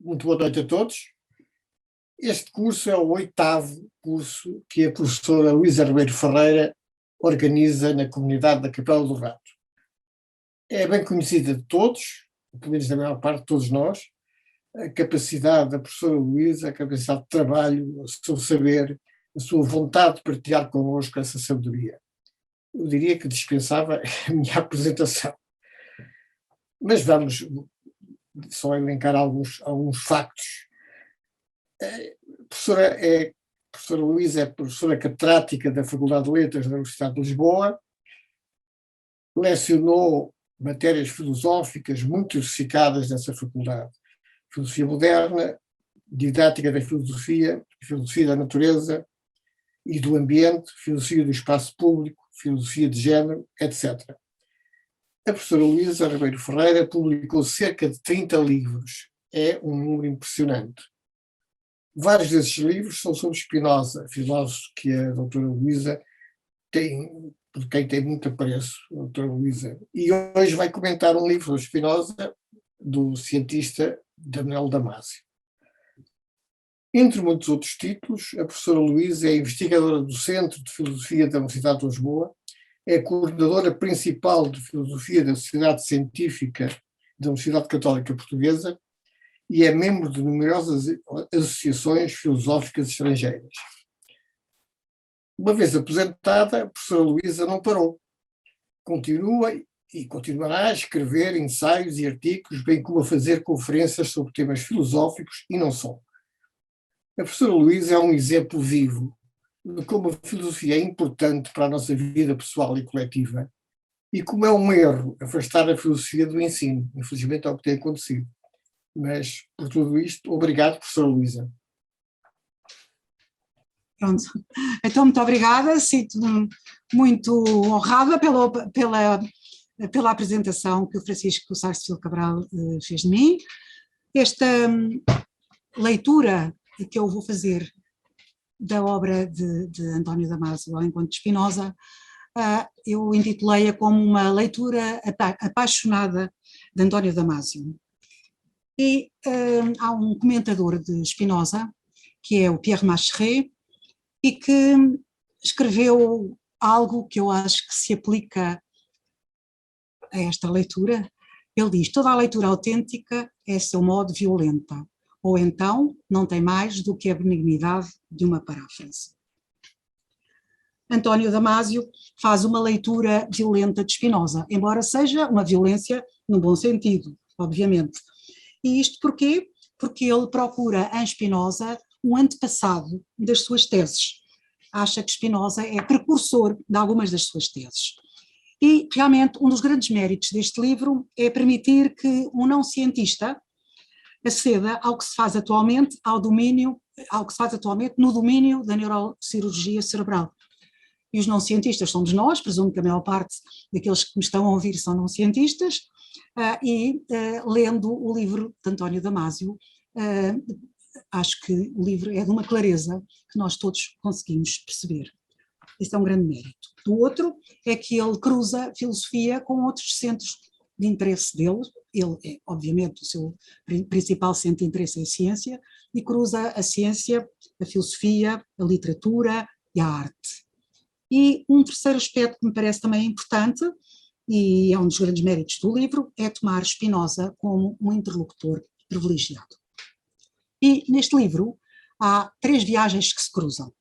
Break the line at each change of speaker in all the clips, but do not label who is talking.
Muito boa noite a todos. Este curso é o 8º curso que a professora Luísa Ribeiro Ferreira organiza na comunidade da Capela do Rato. É bem conhecida de todos, pelo menos da maior parte de todos nós, a capacidade da professora Luísa, a capacidade de trabalho, o seu saber, a sua vontade de partilhar connosco essa sabedoria. Eu diria que dispensava a minha apresentação. Mas vamos só elencar alguns factos. A professora Luísa é professora catedrática da Faculdade de Letras da Universidade de Lisboa, lecionou matérias filosóficas muito diversificadas nessa faculdade: filosofia moderna, didática da filosofia, filosofia da natureza e do ambiente, filosofia do espaço público, filosofia de género, etc. A professora Luísa Ribeiro Ferreira publicou cerca de 30 livros. É um número impressionante. Vários desses livros são sobre Spinoza, filósofo que a doutora Luísa tem, por quem tem muito apreço, a doutora Luísa. E hoje vai comentar um livro sobre Spinoza, do cientista Daniel Damasio. Entre muitos outros títulos, a professora Luísa é investigadora do Centro de Filosofia da Universidade de Lisboa, é coordenadora principal de Filosofia da Sociedade Científica da Universidade Católica Portuguesa e é membro de numerosas associações filosóficas estrangeiras. Uma vez aposentada, a professora Luísa não parou. Continua e continuará a escrever ensaios e artigos, bem como a fazer conferências sobre temas filosóficos e não só. A professora Luísa é um exemplo vivo de como a filosofia é importante para a nossa vida pessoal e coletiva e como é um erro afastar a filosofia do ensino. Infelizmente é o que tem acontecido. Mas, por tudo isto, obrigado, professora Luísa.
Pronto. Então, muito obrigada. Sinto-me muito honrada pela apresentação que o Francisco Sarsfield Cabral fez de mim. Esta leitura que eu vou fazer da obra de António Damasio ao encontro de Spinoza, eu intitulei-a como uma leitura apaixonada de António Damasio. E há um comentador de Spinoza, que é o Pierre Macheret, e que escreveu algo que eu acho que se aplica a esta leitura. Ele diz: toda a leitura autêntica é, a seu modo, violenta, ou então não tem mais do que a benignidade de uma paráfrase. António Damasio faz uma leitura violenta de Spinoza, embora seja uma violência no bom sentido, obviamente. E isto porquê? Porque ele procura em Spinoza um antepassado das suas teses. Acha que Spinoza é precursor de algumas das suas teses. E realmente um dos grandes méritos deste livro é permitir que um não cientista aceda ao que se faz atualmente, no domínio da neurocirurgia cerebral. E os não cientistas somos nós, presumo que a maior parte daqueles que me estão a ouvir são não cientistas, lendo o livro de António Damasio, acho que o livro é de uma clareza que nós todos conseguimos perceber. Isso é um grande mérito. O outro é que ele cruza filosofia com outros centros de interesse dele. Ele é, obviamente, o seu principal centro de interesse é a ciência, e cruza a ciência, a filosofia, a literatura e a arte. E um terceiro aspecto que me parece também importante, e é um dos grandes méritos do livro, é tomar Spinoza como um interlocutor privilegiado. E neste livro há 3 viagens que se cruzam.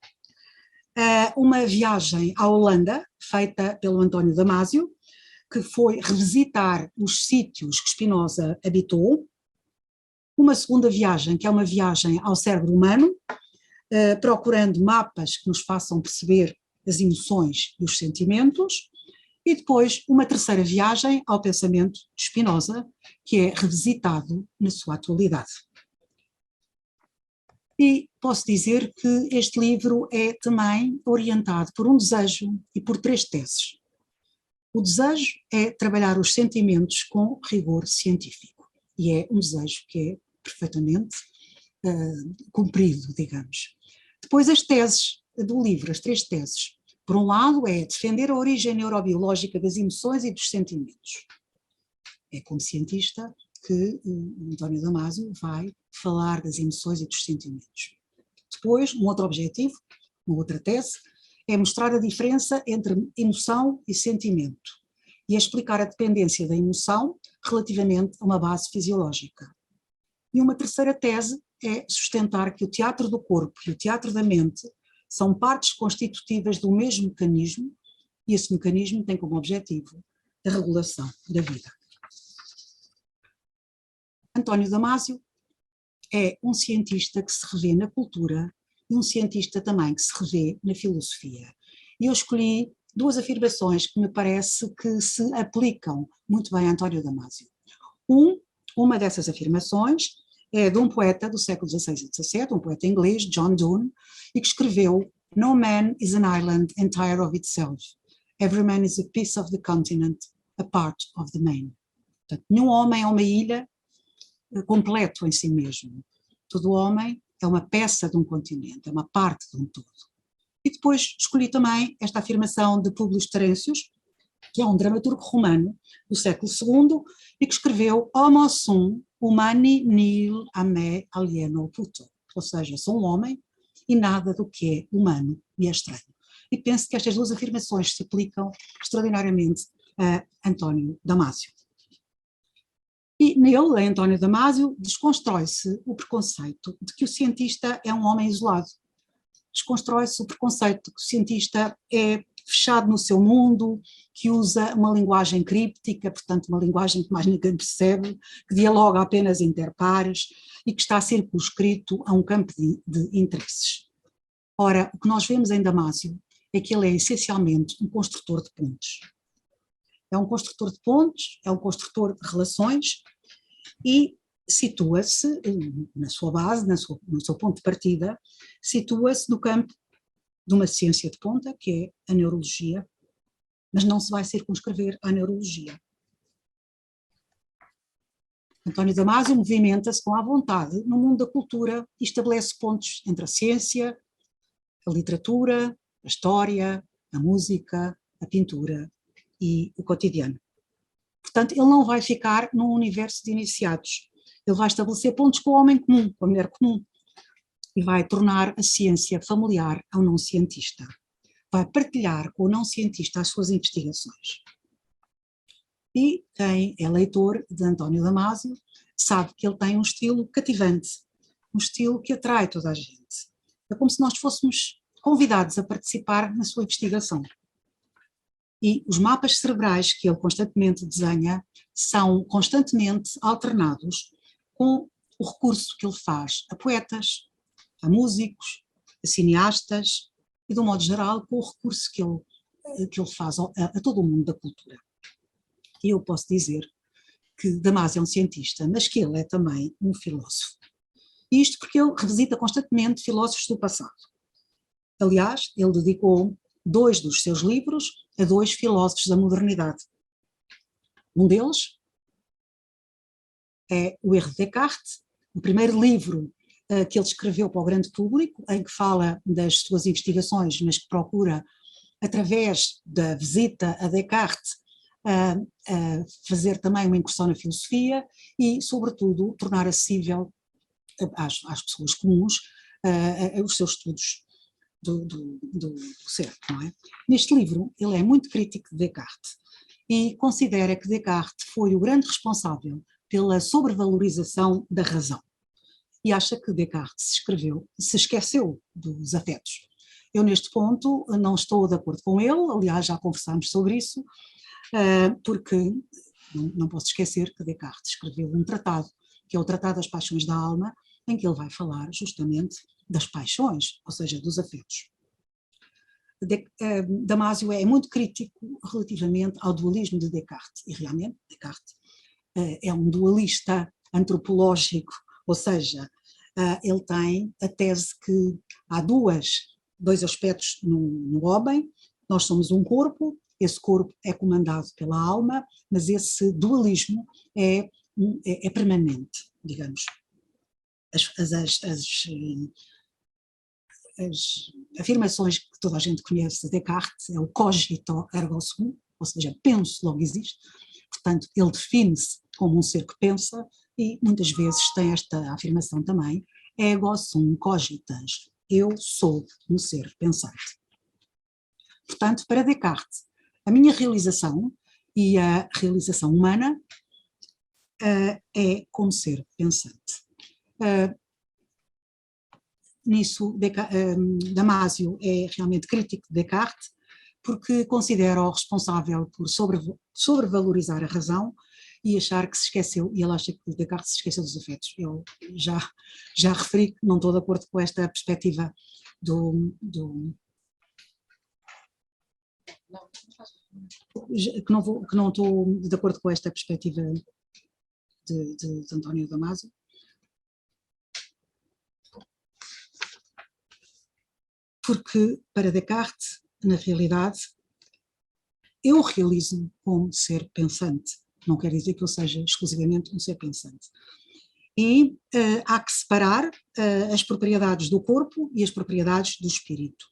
Uma viagem à Holanda, feita pelo António Damasio, que foi revisitar os sítios que Spinoza habitou. Uma segunda viagem, que é uma viagem ao cérebro humano, procurando mapas que nos façam perceber as emoções e os sentimentos. E depois uma terceira viagem ao pensamento de Spinoza, que é revisitado na sua atualidade. E posso dizer que este livro é também orientado por um desejo e por 3 teses. O desejo é trabalhar os sentimentos com rigor científico, e é um desejo que é perfeitamente cumprido, digamos. Depois as teses do livro, as 3 teses. Por um lado é defender a origem neurobiológica das emoções e dos sentimentos. É como cientista que António Damasio vai falar das emoções e dos sentimentos. Depois, um outro objetivo, uma outra tese, é mostrar a diferença entre emoção e sentimento e explicar a dependência da emoção relativamente a uma base fisiológica. E uma terceira tese é sustentar que o teatro do corpo e o teatro da mente são partes constitutivas do mesmo mecanismo, e esse mecanismo tem como objetivo a regulação da vida. António Damasio é um cientista que se revê na cultura e um cientista também que se revê na filosofia. E eu escolhi duas afirmações que me parece que se aplicam muito bem a António Damasio. Uma dessas afirmações é de um poeta do século XVI e XVII, um poeta inglês, John Donne, e que escreveu: "No man is an island entire of itself. Every man is a piece of the continent, a part of the main." Portanto, nenhum homem é uma ilha completo em si mesmo. Todo homem é uma peça de um continente, é uma parte de um todo. E depois escolhi também esta afirmação de Publius Terentius, que é um dramaturgo romano do século II e que escreveu Homo sum humani nihil a me alieno puto, ou seja, sou um homem e nada do que é humano me é estranho. E penso que estas duas afirmações se aplicam extraordinariamente a António Damasio. E nele, em António Damasio, desconstrói-se o preconceito de que o cientista é um homem isolado. Desconstrói-se o preconceito de que o cientista é fechado no seu mundo, que usa uma linguagem críptica, portanto uma linguagem que mais ninguém percebe, que dialoga apenas interpares e que está circunscrito a um campo de interesses. Ora, o que nós vemos em Damasio é que ele é essencialmente um construtor de pontes. É um construtor de pontes, é um construtor de relações e situa-se na sua base, no seu ponto de partida, situa-se no campo de uma ciência de ponta, que é a neurologia, mas não se vai circunscrever à neurologia. António Damasio movimenta-se com à vontade no mundo da cultura e estabelece pontos entre a ciência, a literatura, a história, a música, a pintura e o cotidiano. Portanto, ele não vai ficar num universo de iniciados. Ele vai estabelecer pontos com o homem comum, com a mulher comum, e vai tornar a ciência familiar ao não cientista. Vai partilhar com o não cientista as suas investigações. E quem é leitor de António Damasio sabe que ele tem um estilo cativante, um estilo que atrai toda a gente. É como se nós fôssemos convidados a participar na sua investigação. E os mapas cerebrais que ele constantemente desenha são constantemente alternados com o recurso que ele faz a poetas, a músicos, a cineastas e, de um modo geral, com o recurso que ele faz a todo o mundo da cultura. E eu posso dizer que Damasio é um cientista, mas que ele é também um filósofo. E isto porque ele revisita constantemente filósofos do passado. Aliás, ele dedicou 2 dos seus livros a 2 filósofos da modernidade. Um deles é O Erro de Descartes, o primeiro livro que ele escreveu para o grande público, em que fala das suas investigações, mas que procura, através da visita a Descartes, fazer também uma incursão na filosofia e, sobretudo, tornar acessível às pessoas comuns os seus estudos do ser, não é? Neste livro ele é muito crítico de Descartes e considera que Descartes foi o grande responsável pela sobrevalorização da razão e acha que Descartes se esqueceu dos afetos. Eu neste ponto não estou de acordo com ele, aliás já conversámos sobre isso, porque não posso esquecer que Descartes escreveu um tratado, que é o Tratado das Paixões da Alma, em que ele vai falar justamente das paixões, ou seja, dos afetos. Damasio é muito crítico relativamente ao dualismo de Descartes, e realmente Descartes é um dualista antropológico, ou seja, ele tem a tese que há dois aspectos no homem, nós somos um corpo, esse corpo é comandado pela alma, mas esse dualismo é permanente, digamos. As afirmações que toda a gente conhece de Descartes é o cogito ergo sum, ou seja, penso, logo existe. Portanto, ele define-se como um ser que pensa, e muitas vezes tem esta afirmação também, ego sum cogitans, eu sou um ser pensante. Portanto, para Descartes, a minha realização e a realização humana é como ser pensante. Nisso, Damasio é realmente crítico de Descartes, porque considera-o responsável por sobrevalorizar a razão e achar que se esqueceu, e ele acha que Descartes se esqueceu dos afetos. Eu já referi que não estou de acordo com esta perspectiva que não estou de acordo com esta perspectiva de António Damasio. Porque para Descartes, na realidade, eu realizo-me como ser pensante. Não quer dizer que eu seja exclusivamente um ser pensante. E há que separar as propriedades do corpo e as propriedades do espírito.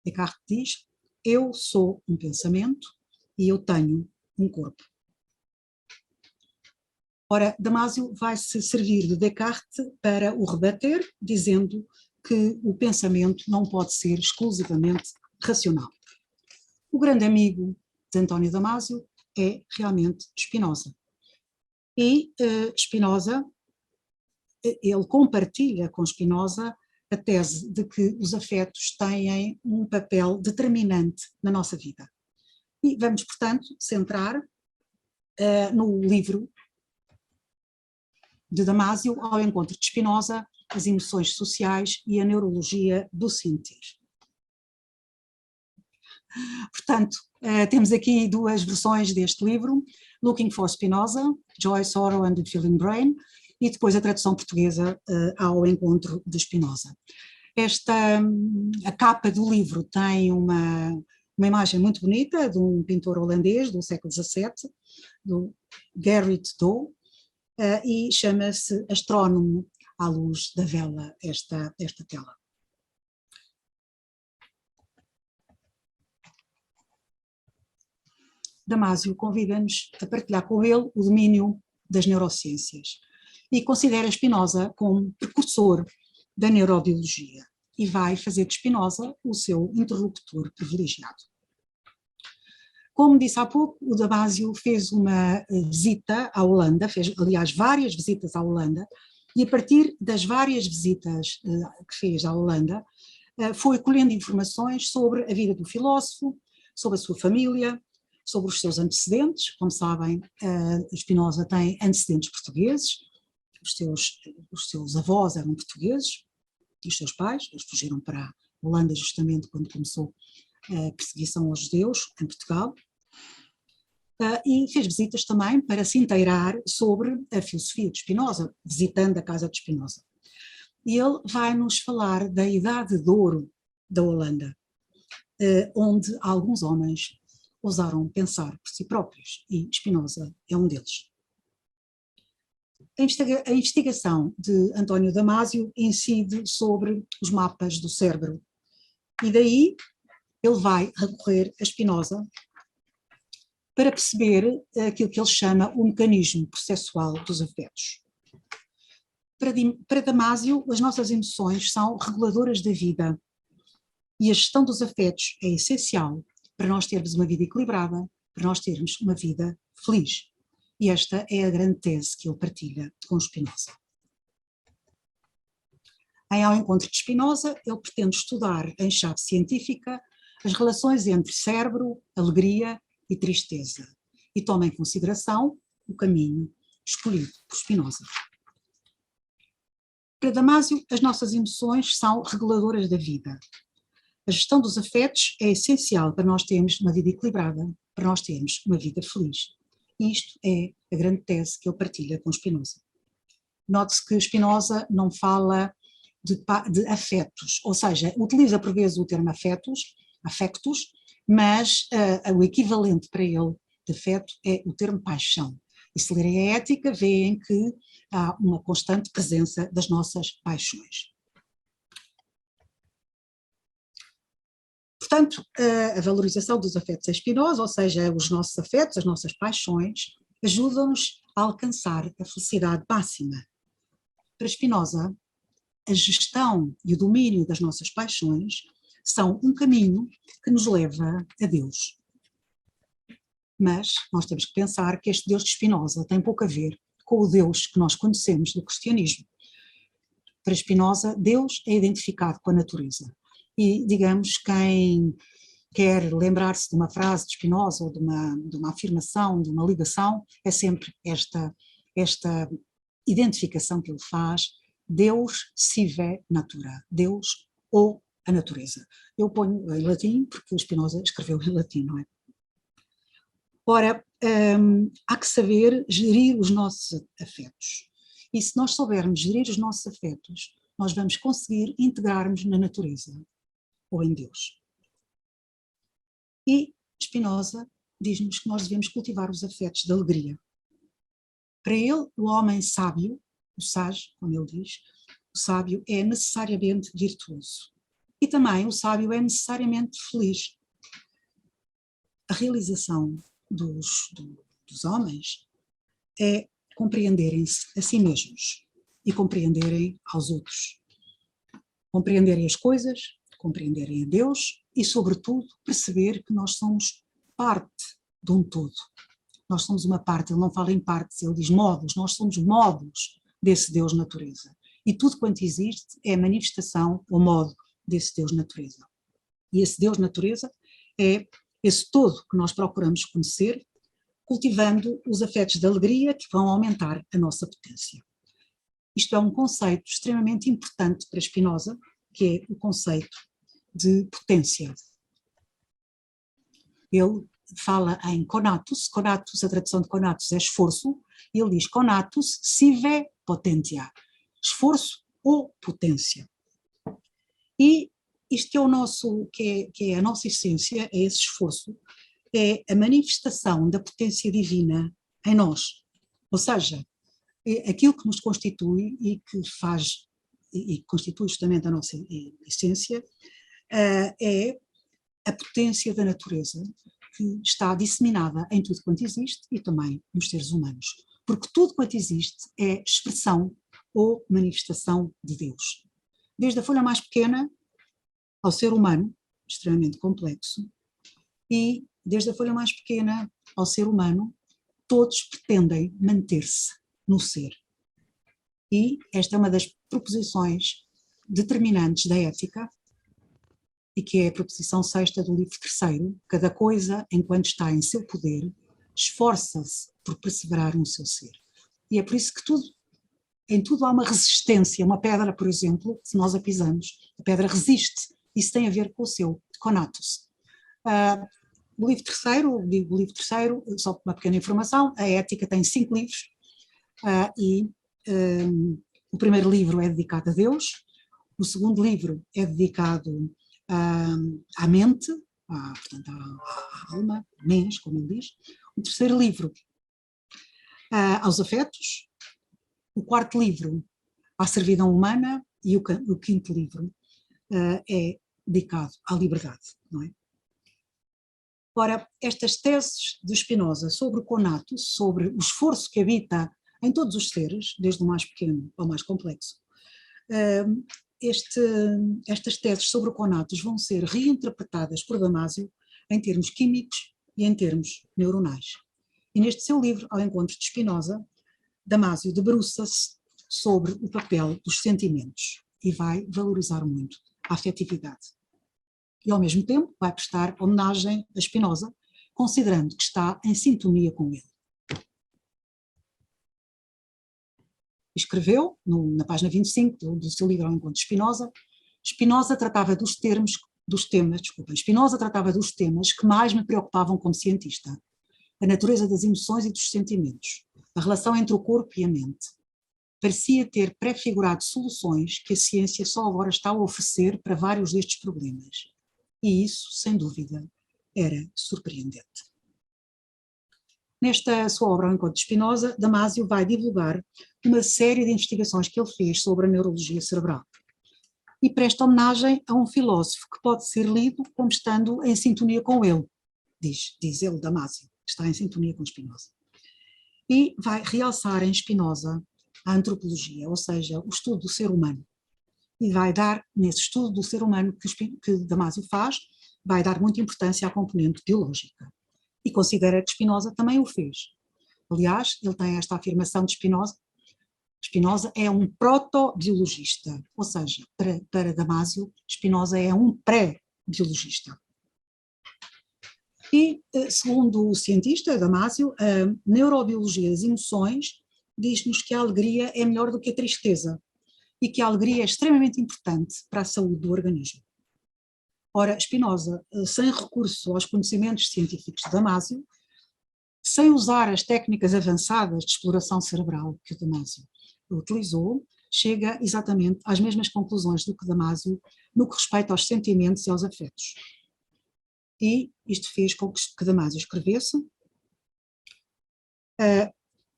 Descartes diz, eu sou um pensamento e eu tenho um corpo. Ora, Damasio vai se servir de Descartes para o rebater, dizendo que o pensamento não pode ser exclusivamente racional. O grande amigo de António Damasio é realmente Spinoza. E Spinoza, ele compartilha com Spinoza a tese de que os afetos têm um papel determinante na nossa vida. E vamos, portanto, centrar no livro de Damasio ao encontro de Spinoza, as emoções sociais e a neurologia do sentir. Portanto, temos aqui duas versões deste livro, Looking for Spinoza, Joy, Sorrow and the Feeling Brain, e depois a tradução portuguesa ao encontro de Spinoza. A capa do livro tem uma imagem muito bonita de um pintor holandês do século XVII, do Gerrit Dou, e chama-se Astrónomo à luz da vela, esta tela. Damasio convida-nos a partilhar com ele o domínio das neurociências e considera Spinoza como precursor da neurobiologia e vai fazer de Spinoza o seu interlocutor privilegiado. Como disse há pouco, o Damasio fez uma visita à Holanda, fez, aliás, várias visitas à Holanda, e a partir das várias visitas que fez à Holanda, foi colhendo informações sobre a vida do filósofo, sobre a sua família, sobre os seus antecedentes. Como sabem, Spinoza tem antecedentes portugueses, os seus avós eram portugueses, e os seus pais, eles fugiram para a Holanda justamente quando começou a perseguição aos judeus em Portugal. E fez visitas também para se inteirar sobre a filosofia de Spinoza, visitando a casa de Spinoza. E ele vai nos falar da idade de ouro da Holanda, onde alguns homens ousaram pensar por si próprios, e Spinoza é um deles. A investigação de António Damasio incide sobre os mapas do cérebro, e daí ele vai recorrer a Spinoza para perceber aquilo que ele chama o mecanismo processual dos afetos. Para Damasio, as nossas emoções são reguladoras da vida e a gestão dos afetos é essencial para nós termos uma vida equilibrada, para nós termos uma vida feliz. E esta é a grande tese que ele partilha com Spinoza. Ao encontro de Spinoza, ele pretende estudar em chave científica as relações entre cérebro, alegria e tristeza, e toma em consideração o caminho escolhido por Spinoza. Para Damasio, as nossas emoções são reguladoras da vida. A gestão dos afetos é essencial para nós termos uma vida equilibrada, para nós termos uma vida feliz. E isto é a grande tese que ele partilha com Spinoza. Note-se que Spinoza não fala de afetos, ou seja, utiliza por vezes o termo afectos, mas o equivalente para ele de afeto é o termo paixão. E se lerem a Ética, veem que há uma constante presença das nossas paixões. Portanto, a valorização dos afetos em Spinoza, ou seja, os nossos afetos, as nossas paixões, ajudam-nos a alcançar a felicidade máxima. Para Spinoza, a gestão e o domínio das nossas paixões são um caminho que nos leva a Deus. Mas nós temos que pensar que este Deus de Spinoza tem pouco a ver com o Deus que nós conhecemos do cristianismo. Para Spinoza, Deus é identificado com a natureza. E, digamos, quem quer lembrar-se de uma frase de Spinoza ou de uma afirmação, de uma ligação, é sempre esta identificação que ele faz: Deus sive natura, Deus ou a natureza. Eu ponho em latim porque o Spinoza escreveu em latim, não é? Ora, há que saber gerir os nossos afetos. E se nós soubermos gerir os nossos afetos, nós vamos conseguir integrar-nos na natureza ou em Deus. E Spinoza diz-nos que nós devemos cultivar os afetos de alegria. Para ele, o homem sábio, o sage, como ele diz, o sábio é necessariamente virtuoso. E também o sábio é necessariamente feliz. A realização dos homens é compreenderem-se a si mesmos e compreenderem aos outros. Compreenderem as coisas, compreenderem a Deus e, sobretudo, perceber que nós somos parte de um todo. Nós somos uma parte, ele não fala em partes, ele diz modos, nós somos modos desse Deus natureza. E tudo quanto existe é a manifestação ou modo desse Deus natureza. E esse Deus natureza é esse todo que nós procuramos conhecer, cultivando os afetos de alegria que vão aumentar a nossa potência. Isto é um conceito extremamente importante para Spinoza, que é o conceito de potência. Ele fala em conatus, a tradução de conatus é esforço, e ele diz conatus sive potentia, esforço ou potência. E isto que é o nosso, que é a nossa essência, é esse esforço, é a manifestação da potência divina em nós. Ou seja, é aquilo que nos constitui e que faz, e constitui justamente a nossa essência, é a potência da natureza que está disseminada em tudo quanto existe e também nos seres humanos. Porque tudo quanto existe é expressão ou manifestação de Deus. Desde a folha mais pequena ao ser humano, extremamente complexo, e desde a folha mais pequena ao ser humano, todos pretendem manter-se no ser. E esta é uma das proposições determinantes da ética, e que é a proposição 6ª do livro 3º, cada coisa, enquanto está em seu poder, esforça-se por perseverar no seu ser. E é por isso que em tudo há uma resistência. Uma pedra, por exemplo, se nós a pisamos, a pedra resiste. Isso tem a ver com o seu conatus. O livro 3º, digo o livro 3º, só uma pequena informação, a ética tem 5 livros, o primeiro livro é dedicado a Deus, o segundo livro é dedicado à mente, portanto à alma, mens, como ele diz, o terceiro livro aos afetos, o quarto livro à servidão humana e o quinto livro é dedicado à liberdade, não é? Ora, estas teses de Spinoza sobre o conatus, sobre o esforço que habita em todos os seres, desde o mais pequeno ao mais complexo, estas teses sobre o conatus vão ser reinterpretadas por Damasio em termos químicos e em termos neuronais. E neste seu livro, Ao Encontro de Spinoza, Damasio debruça-se sobre o papel dos sentimentos e vai valorizar muito a afetividade. E ao mesmo tempo vai prestar homenagem a Spinoza, considerando que está em sintonia com ele. Escreveu, na página 25 do seu livro Ao Encontro de Spinoza, Spinoza tratava dos temas que mais me preocupavam como cientista: a natureza das emoções e dos sentimentos, a relação entre o corpo e a mente. Parecia ter prefigurado soluções que a ciência só agora está a oferecer para vários destes problemas. E isso, sem dúvida, era surpreendente. Nesta sua obra Ao Encontro de Spinoza, Damasio vai divulgar uma série de investigações que ele fez sobre a neurologia cerebral e presta homenagem a um filósofo que pode ser lido como estando em sintonia com ele, diz ele, Damasio, está em sintonia com Spinoza. e vai realçar em Spinoza a antropologia, ou seja, o estudo do ser humano. E vai dar, nesse estudo do ser humano que Damasio faz, vai dar muita importância à componente biológica. E considera que Spinoza também o fez. Aliás, ele tem esta afirmação de Spinoza: Spinoza é um proto-biologista, ou seja, para Damasio, Spinoza é um pré-biologista. E, segundo o cientista Damasio, a neurobiologia das emoções diz-nos que a alegria é melhor do que a tristeza e que a alegria é extremamente importante para a saúde do organismo. Ora, Spinoza, sem recurso aos conhecimentos científicos de Damasio, sem usar as técnicas avançadas de exploração cerebral que o Damasio utilizou, chega exatamente às mesmas conclusões do que Damasio no que respeita aos sentimentos e aos afetos. E isto fez com que Damasio escrevesse.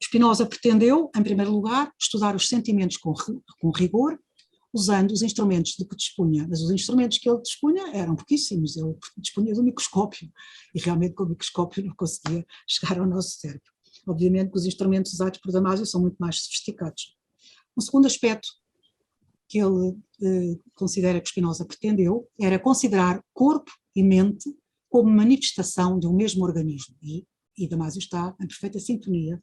Spinoza pretendeu, em primeiro lugar, estudar os sentimentos com rigor, usando os instrumentos de que dispunha, mas os instrumentos que ele dispunha eram pouquíssimos, ele dispunha do microscópio, e realmente com o microscópio não conseguia chegar ao nosso cérebro. Obviamente que os instrumentos usados por Damasio são muito mais sofisticados. Um segundo aspecto que ele considera que Spinoza pretendeu era considerar corpo e mente como manifestação de um mesmo organismo, e Damasio está em perfeita sintonia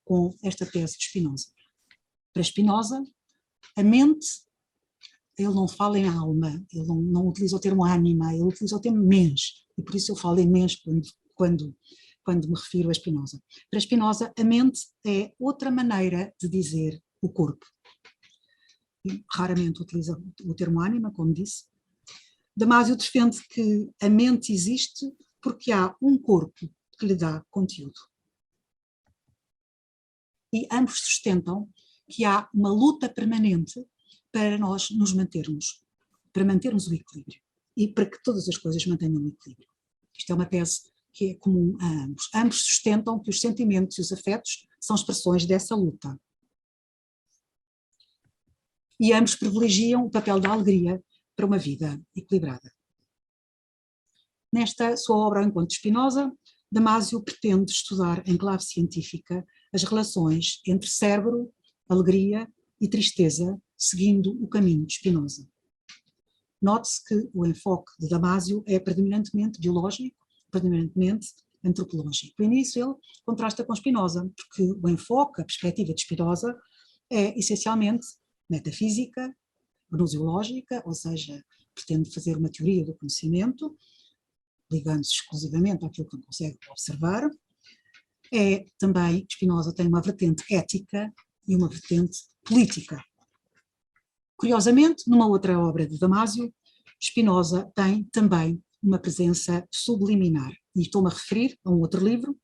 com esta tese de Spinoza. Para Spinoza, a mente, ele não fala em alma, ele não utiliza o termo ânima, ele utiliza o termo mens, e por isso eu falo em mens quando me refiro a Spinoza. Para Spinoza, a mente é outra maneira de dizer o corpo. E raramente utiliza o termo ânima, como disse. Damasio defende que a mente existe porque há um corpo que lhe dá conteúdo. E ambos sustentam que há uma luta permanente para nós nos mantermos, para mantermos o equilíbrio e para que todas as coisas mantenham o equilíbrio. Isto é uma tese que é comum a ambos. Ambos sustentam que os sentimentos e os afetos são expressões dessa luta. E ambos privilegiam o papel da alegria para uma vida equilibrada. Nesta sua obra, Ao Encontro de Spinoza, Damasio pretende estudar em clave científica as relações entre cérebro, alegria e tristeza, seguindo o caminho de Spinoza. Note-se que o enfoque de Damasio é predominantemente biológico, predominantemente antropológico. E nisso ele contrasta com Spinoza, porque o enfoque, a perspectiva de Spinoza é essencialmente metafísica, gnoseológica, ou seja, pretende fazer uma teoria do conhecimento, ligando-se exclusivamente àquilo que não consegue observar. É também, Spinoza tem uma vertente ética e uma vertente política. Curiosamente, numa outra obra de Damasio, Spinoza tem também uma presença subliminar. E estou-me a referir a um outro livro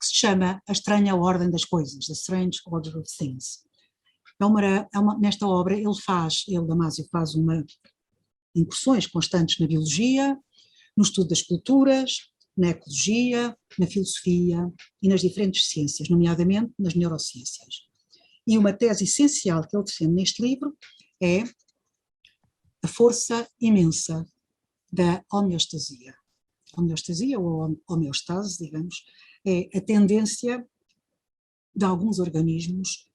que se chama A Estranha Ordem das Coisas, The Strange Order of Things. Nesta obra, Damasio faz incursões constantes na biologia, no estudo das culturas, na ecologia, na filosofia e nas diferentes ciências, nomeadamente nas neurociências. E uma tese essencial que ele defende neste livro é a força imensa da homeostasia. Homeostasia, ou homeostase, digamos, é a tendência de alguns organismos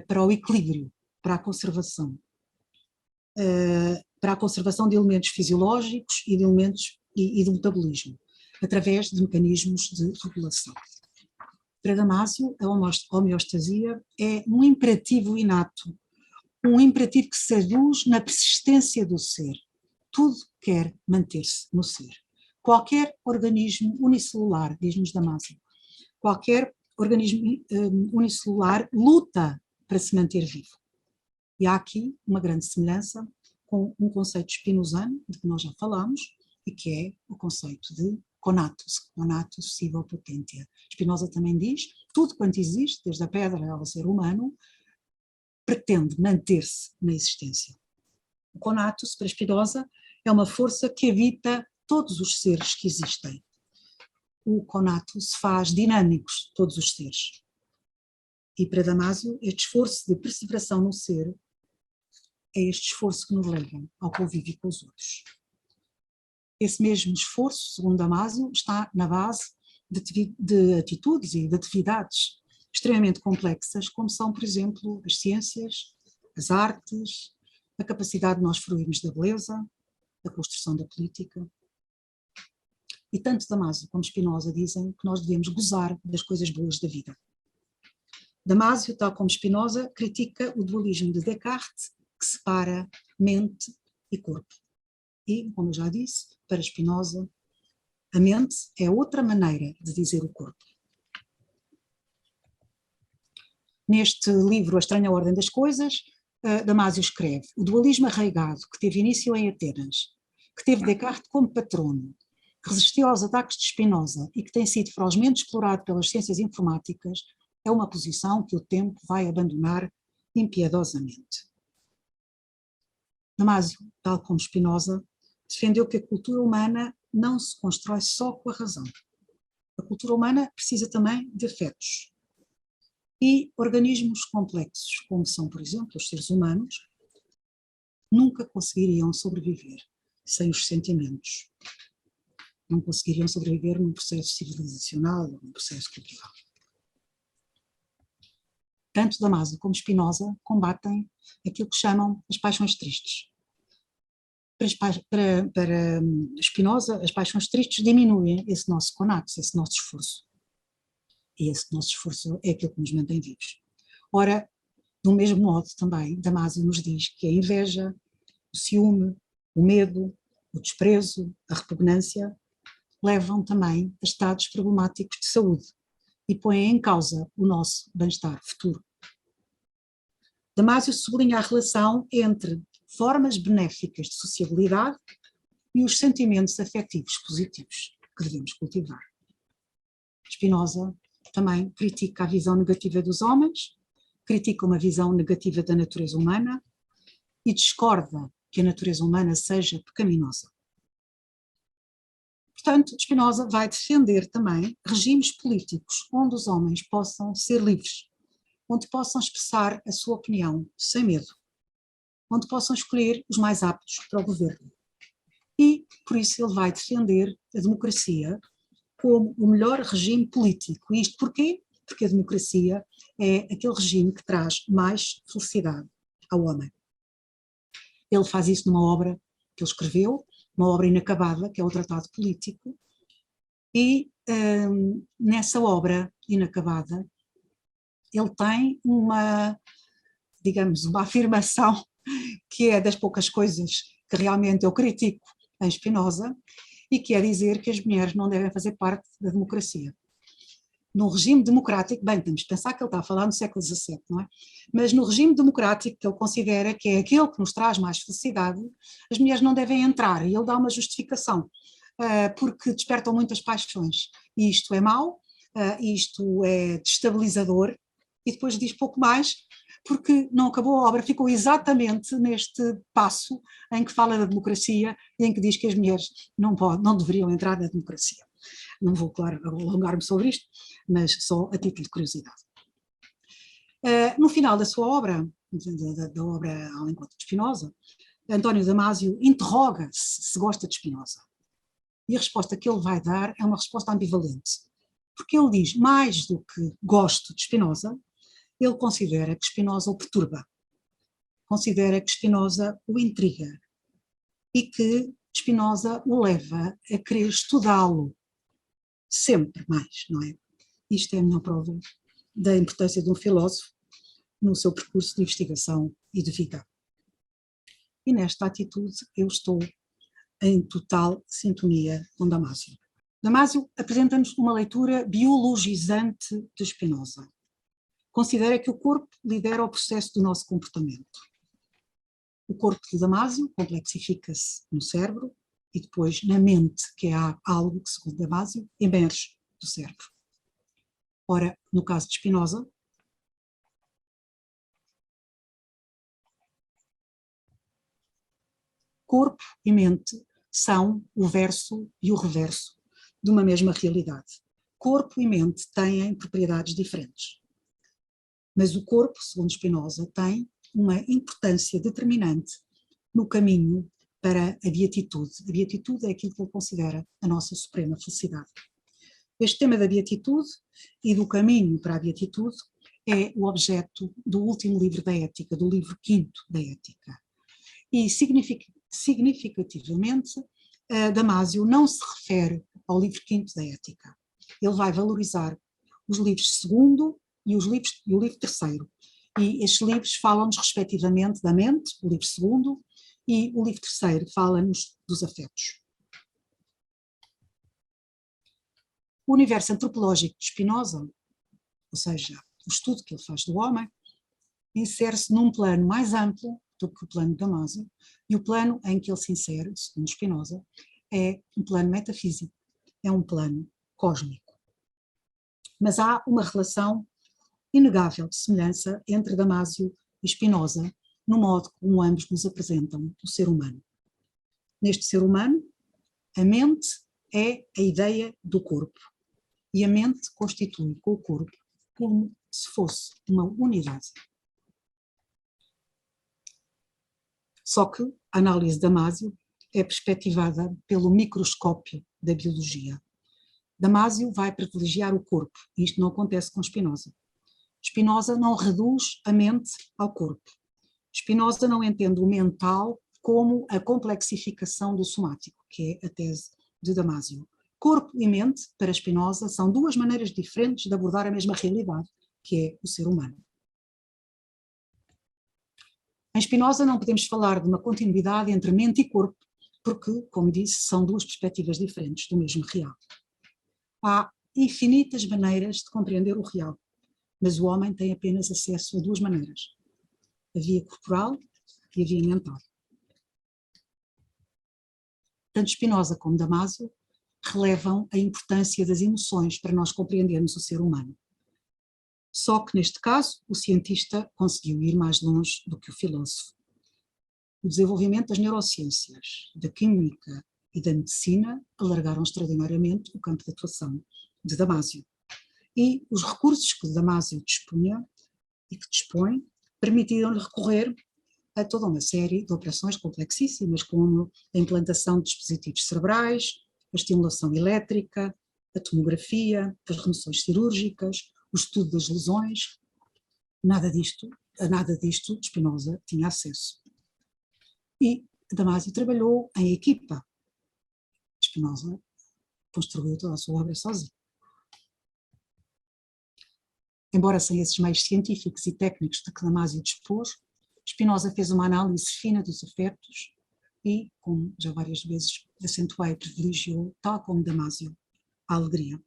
para o equilíbrio, para a conservação de elementos fisiológicos e de elementos e do metabolismo, através de mecanismos de regulação. Para Damasio, a homeostasia é um imperativo inato, um imperativo que se traduz na persistência do ser. Tudo quer manter-se no ser. Qualquer organismo unicelular, diz-nos Damasio, qualquer organismo unicelular luta para se manter vivo. E há aqui uma grande semelhança com um conceito spinozano, de que nós já falámos, e que é o conceito de conatus sive potentia. Spinoza também diz, tudo quanto existe, desde a pedra ao ser humano, pretende manter-se na existência. O conatus, para Spinoza, é uma força que habita todos os seres que existem. O conatus faz dinâmicos todos os seres. E para Damasio, este esforço de perseveração no ser é este esforço que nos leva ao convívio com os outros. Esse mesmo esforço, segundo Damasio, está na base de atitudes e de atividades extremamente complexas, como são, por exemplo, as ciências, as artes, a capacidade de nós fruirmos da beleza, a construção da política. E tanto Damasio como Spinoza dizem que nós devemos gozar das coisas boas da vida. Damasio, tal como Spinoza, critica o dualismo de Descartes, que separa mente e corpo. E, como eu já disse, para Spinoza, a mente é outra maneira de dizer o corpo. Neste livro, A Estranha Ordem das Coisas, Damasio escreve: o dualismo arraigado que teve início em Atenas, que teve Descartes como patrono, que resistiu aos ataques de Spinoza e que tem sido ferozmente explorado pelas ciências informáticas, é uma posição que o tempo vai abandonar impiedosamente. Damasio, tal como Spinoza, defendeu que a cultura humana não se constrói só com a razão. A cultura humana precisa também de afetos. E organismos complexos, como são, por exemplo, os seres humanos, nunca conseguiriam sobreviver sem os sentimentos. Não conseguiriam sobreviver num processo civilizacional ou num processo cultural. Tanto Damasio como Spinoza combatem aquilo que chamam as paixões tristes. Para Spinoza, as paixões tristes diminuem esse nosso conatos, esse nosso esforço. E esse nosso esforço é aquilo que nos mantém vivos. Ora, do mesmo modo também, Damasio nos diz que a inveja, o ciúme, o medo, o desprezo, a repugnância, levam também a estados problemáticos de saúde e põem em causa o nosso bem-estar futuro. Damasio sublinha a relação entre formas benéficas de sociabilidade e os sentimentos afetivos positivos que devemos cultivar. Spinoza também critica a visão negativa dos homens, critica uma visão negativa da natureza humana e discorda que a natureza humana seja pecaminosa. Portanto, Spinoza vai defender também regimes políticos onde os homens possam ser livres, onde possam expressar a sua opinião sem medo, onde possam escolher os mais aptos para o governo. E, por isso, ele vai defender a democracia como o melhor regime político. E isto porquê? Porque a democracia é aquele regime que traz mais felicidade ao homem. Ele faz isso numa obra que ele escreveu, uma obra inacabada, que é o Tratado Político, e nessa obra inacabada ele tem uma, digamos, uma afirmação que é das poucas coisas que realmente eu critico em Spinoza, e que é dizer que as mulheres não devem fazer parte da democracia. No regime democrático, bem, temos que pensar que ele está a falar no século XVII, não é? Mas no regime democrático, que ele considera que é aquele que nos traz mais felicidade, as mulheres não devem entrar, e ele dá uma justificação, porque despertam muitas paixões, e isto é mau, isto é destabilizador, e depois diz pouco mais, porque não acabou a obra, ficou exatamente neste passo em que fala da democracia e em que diz que as mulheres não deveriam entrar na democracia. Não vou, claro, alongar-me sobre isto, mas só a título de curiosidade. No final da sua obra, da obra Ao Encontro de Spinoza, António Damasio interroga-se se gosta de Spinoza. E a resposta que ele vai dar é uma resposta ambivalente, porque ele diz, mais do que gosto de Spinoza, ele considera que Spinoza o perturba, considera que Spinoza o intriga e que Spinoza o leva a querer estudá-lo sempre mais, não é? Isto é a minha prova da importância de um filósofo no seu percurso de investigação e de vida. E nesta atitude eu estou em total sintonia com Damasio. Damasio apresenta-nos uma leitura biologizante de Spinoza. Considera que o corpo lidera o processo do nosso comportamento. O corpo de Damasio complexifica-se no cérebro e depois na mente, que é algo que, segundo Damasio, emerge do cérebro. Ora, no caso de Spinoza, corpo e mente são o verso e o reverso de uma mesma realidade. Corpo e mente têm propriedades diferentes. Mas o corpo, segundo Spinoza, tem uma importância determinante no caminho para a beatitude. A beatitude é aquilo que ele considera a nossa suprema felicidade. Este tema da beatitude e do caminho para a beatitude é o objeto do último livro da Ética, do livro quinto da Ética. E significativamente, Damásio não se refere ao livro quinto da Ética. Ele vai valorizar os livros segundo e o livro terceiro. E estes livros falam-nos respectivamente da mente, o livro segundo, e o livro terceiro fala-nos dos afetos. O universo antropológico de Spinoza, ou seja, o estudo que ele faz do homem, insere-se num plano mais amplo do que o plano de Damásio, e o plano em que ele se insere, segundo Spinoza, é um plano metafísico, é um plano cósmico. Mas há uma relação inegável de semelhança entre Damásio e Spinoza, no modo como ambos nos apresentam o ser humano. Neste ser humano, a mente é a ideia do corpo, e a mente constitui com o corpo como se fosse uma unidade. Só que a análise de Damásio é perspectivada pelo microscópio da biologia. Damásio vai privilegiar o corpo, e isto não acontece com Spinoza. Spinoza não reduz a mente ao corpo. Spinoza não entende o mental como a complexificação do somático, que é a tese de Damásio. Corpo e mente, para Spinoza, são duas maneiras diferentes de abordar a mesma realidade, que é o ser humano. Em Spinoza não podemos falar de uma continuidade entre mente e corpo, porque, como disse, são duas perspectivas diferentes do mesmo real. Há infinitas maneiras de compreender o real, mas o homem tem apenas acesso a duas maneiras: a via corporal e a via mental. Tanto Spinoza como Damásio relevam a importância das emoções para nós compreendermos o ser humano. Só que, neste caso, o cientista conseguiu ir mais longe do que o filósofo. O desenvolvimento das neurociências, da química e da medicina alargaram extraordinariamente o campo de atuação de Damásio. E os recursos que Damásio dispunha e que dispõe permitiram-lhe recorrer a toda uma série de operações complexíssimas, como a implantação de dispositivos cerebrais, a estimulação elétrica, a tomografia, as remoções cirúrgicas, o estudo das lesões. Nada disto Spinoza tinha acesso. E Damásio trabalhou em equipa. Spinoza construiu toda a sua obra sozinho. Embora sem esses meios científicos e técnicos de que Damásio dispôs, Spinoza fez uma análise fina dos afetos e, como já várias vezes acentuei, privilegiou, tal como Damásio, a alegria.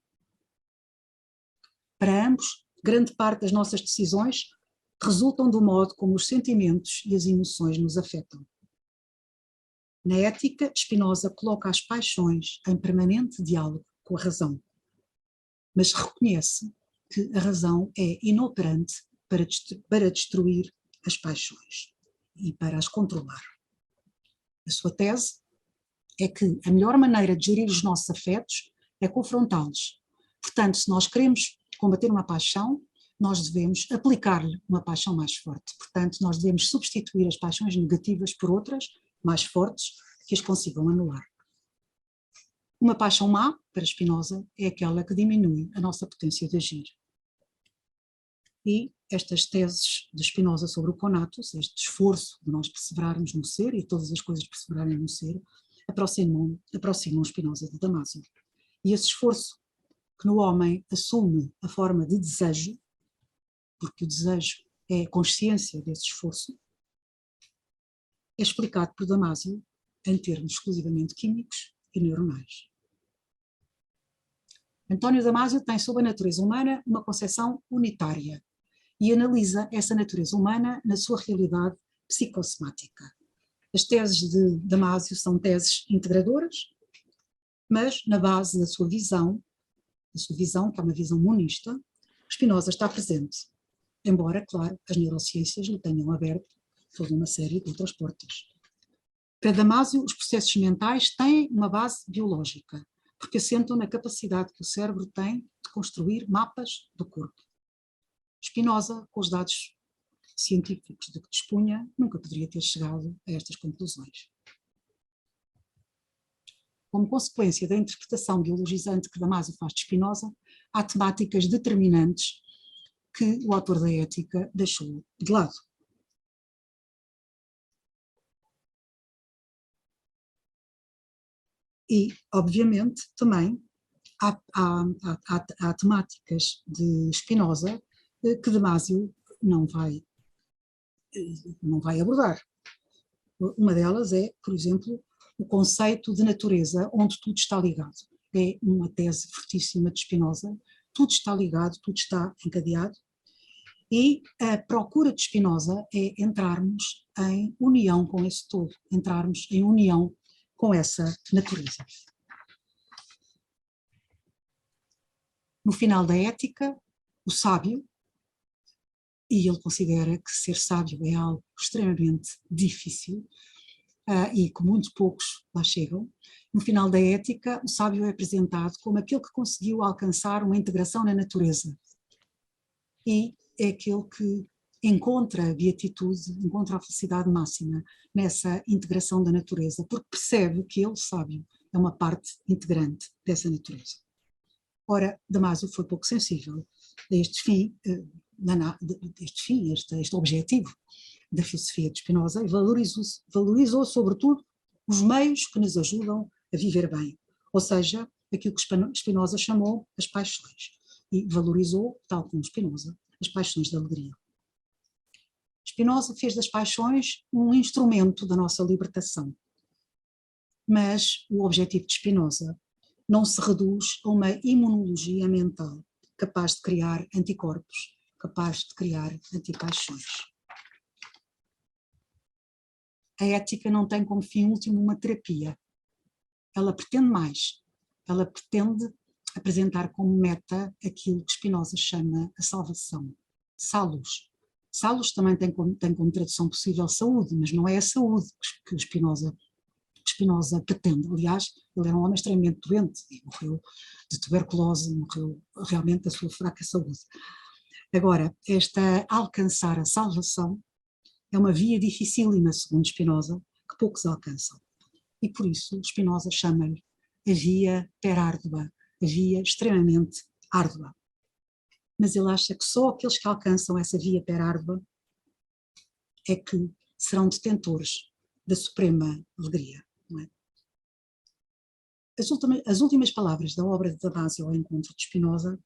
Para ambos, grande parte das nossas decisões resultam do modo como os sentimentos e as emoções nos afetam. Na ética, Spinoza coloca as paixões em permanente diálogo com a razão, mas reconhece que a razão é inoperante para destruir as paixões e para as controlar. A sua tese é que a melhor maneira de gerir os nossos afetos é confrontá-los. Portanto, se nós queremos combater uma paixão, nós devemos aplicar-lhe uma paixão mais forte. Portanto, nós devemos substituir as paixões negativas por outras mais fortes que as consigam anular. Uma paixão má, para Spinoza, é aquela que diminui a nossa potência de agir. E estas teses de Spinoza sobre o conatus, este esforço de nós perseverarmos no ser e todas as coisas perseverarem no ser, aproximam Spinoza de Damásio. E esse esforço que no homem assume a forma de desejo, porque o desejo é a consciência desse esforço, é explicado por Damásio em termos exclusivamente químicos e neuronais. António Damásio tem sobre a natureza humana uma concepção unitária e analisa essa natureza humana na sua realidade psicossomática. As teses de Damásio são teses integradoras, mas na base da sua visão, que é uma visão monista, Spinoza está presente, embora, claro, as neurociências lhe tenham aberto toda uma série de outras portas. Para Damásio, os processos mentais têm uma base biológica, porque assentam na capacidade que o cérebro tem de construir mapas do corpo. Spinoza, com os dados científicos de que dispunha, nunca poderia ter chegado a estas conclusões. como consequência da interpretação biologizante que Damasio faz de Spinoza, há temáticas determinantes que o autor da Ética deixou de lado. E, obviamente, também há temáticas de Spinoza que Damasio não vai abordar. Uma delas é, por exemplo, o conceito de natureza onde tudo está ligado. É uma tese fortíssima de Spinoza, tudo está ligado, tudo está encadeado, e a procura de Spinoza é entrarmos em união com esse todo, entrarmos em união com essa natureza. No final da Ética, o sábio, e ele considera que ser sábio é algo extremamente difícil e que muito poucos lá chegam. No final da Ética, o sábio é apresentado como aquele que conseguiu alcançar uma integração na natureza e é aquele que encontra a beatitude, encontra a felicidade máxima nessa integração da natureza, porque percebe que ele, sábio, é uma parte integrante dessa natureza. Ora, Damasio foi pouco sensível a este fim, este objetivo da filosofia de Spinoza e valorizou sobretudo os meios que nos ajudam a viver bem, ou seja, aquilo que Spinoza chamou as paixões, e valorizou, tal como Spinoza, as paixões da alegria. Spinoza fez das paixões um instrumento da nossa libertação, mas o objetivo de Spinoza não se reduz a uma imunologia mental capaz de criar anticorpos, capaz de criar antipaixões. A ética não tem como fim último uma terapia. Ela pretende mais. Ela pretende apresentar como meta aquilo que Spinoza chama a salvação. Salus. Salus também tem como tradução possível saúde, mas não é a saúde que Spinoza pretende. Aliás, ele era um homem extremamente doente e morreu de tuberculose, morreu realmente da sua fraca saúde. Agora, alcançar a salvação é uma via dificílima, segundo Spinoza, que poucos alcançam. E por isso Spinoza chama-lhe a via per ardua, a via extremamente árdua. Mas ele acha que só aqueles que alcançam essa via per ardua é que serão detentores da suprema alegria. Não é? As últimas palavras da obra de Damasio ao encontro de Spinoza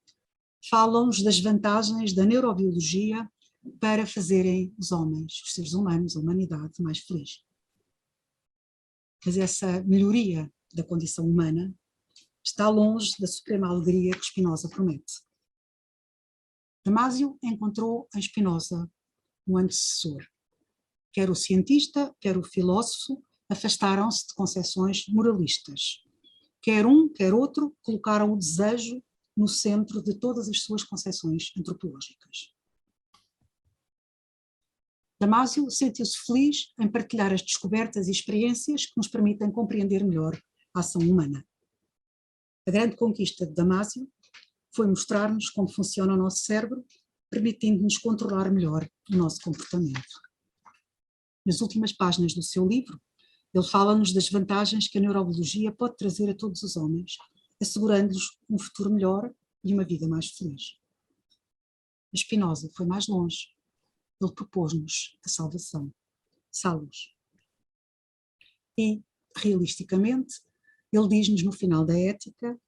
falam-nos das vantagens da neurobiologia para fazerem os homens, os seres humanos, a humanidade mais feliz. Mas essa melhoria da condição humana está longe da suprema alegria que Spinoza promete. Damasio encontrou em Spinoza um antecessor. Quer o cientista, quer o filósofo afastaram-se de concepções moralistas. Quer um, quer outro colocaram o desejo no centro de todas as suas concepções antropológicas. Damasio sentiu-se feliz em partilhar as descobertas e experiências que nos permitem compreender melhor a ação humana. A grande conquista de Damasio foi mostrar-nos como funciona o nosso cérebro, permitindo-nos controlar melhor o nosso comportamento. Nas últimas páginas do seu livro, ele fala-nos das vantagens que a neurobiologia pode trazer a todos os homens, assegurando-lhes um futuro melhor e uma vida mais feliz. Mas Spinoza foi mais longe. Ele propôs-nos a salvação, salus. E, realisticamente, ele diz-nos no final da Ética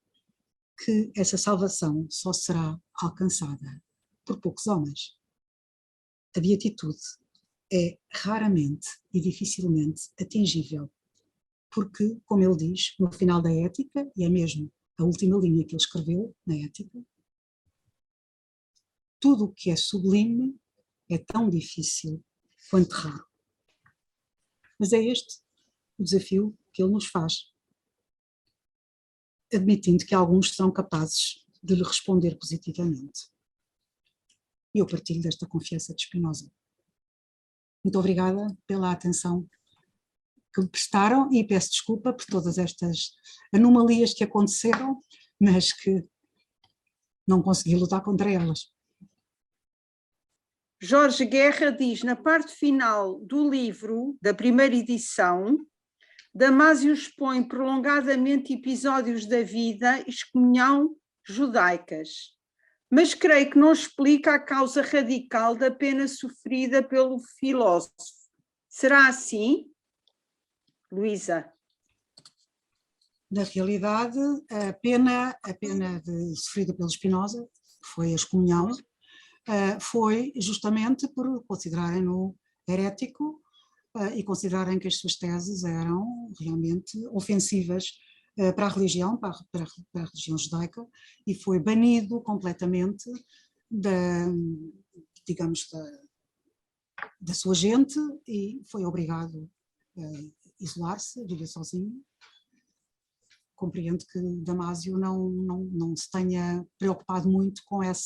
que essa salvação só será alcançada por poucos homens. A beatitude é raramente e dificilmente atingível, porque, como ele diz no final da Ética, e é mesmo a última linha que ele escreveu na Ética, tudo o que é sublime é tão difícil quanto raro. Mas é este o desafio que ele nos faz, admitindo que alguns serão capazes de lhe responder positivamente. E eu partilho desta confiança de Spinoza. Muito obrigada pela atenção que me prestaram e peço desculpa por todas estas anomalias que aconteceram, mas que não consegui lutar contra elas.
Jorge Guerra diz, na parte final do livro, da primeira edição, Damásio expõe prolongadamente episódios da vida e excomunhão judaicas, mas creio que não explica a causa radical da pena sofrida pelo filósofo. Será assim, Luísa?
Na realidade, a pena sofrida pelo Spinoza, que foi a excomunhão, foi justamente por considerarem-no herético e considerarem que as suas teses eram realmente ofensivas para a religião, para a religião judaica, e foi banido completamente da sua gente e foi obrigado a isolar-se, a viver sozinho. Compreendo que Damásio não se tenha preocupado muito com esse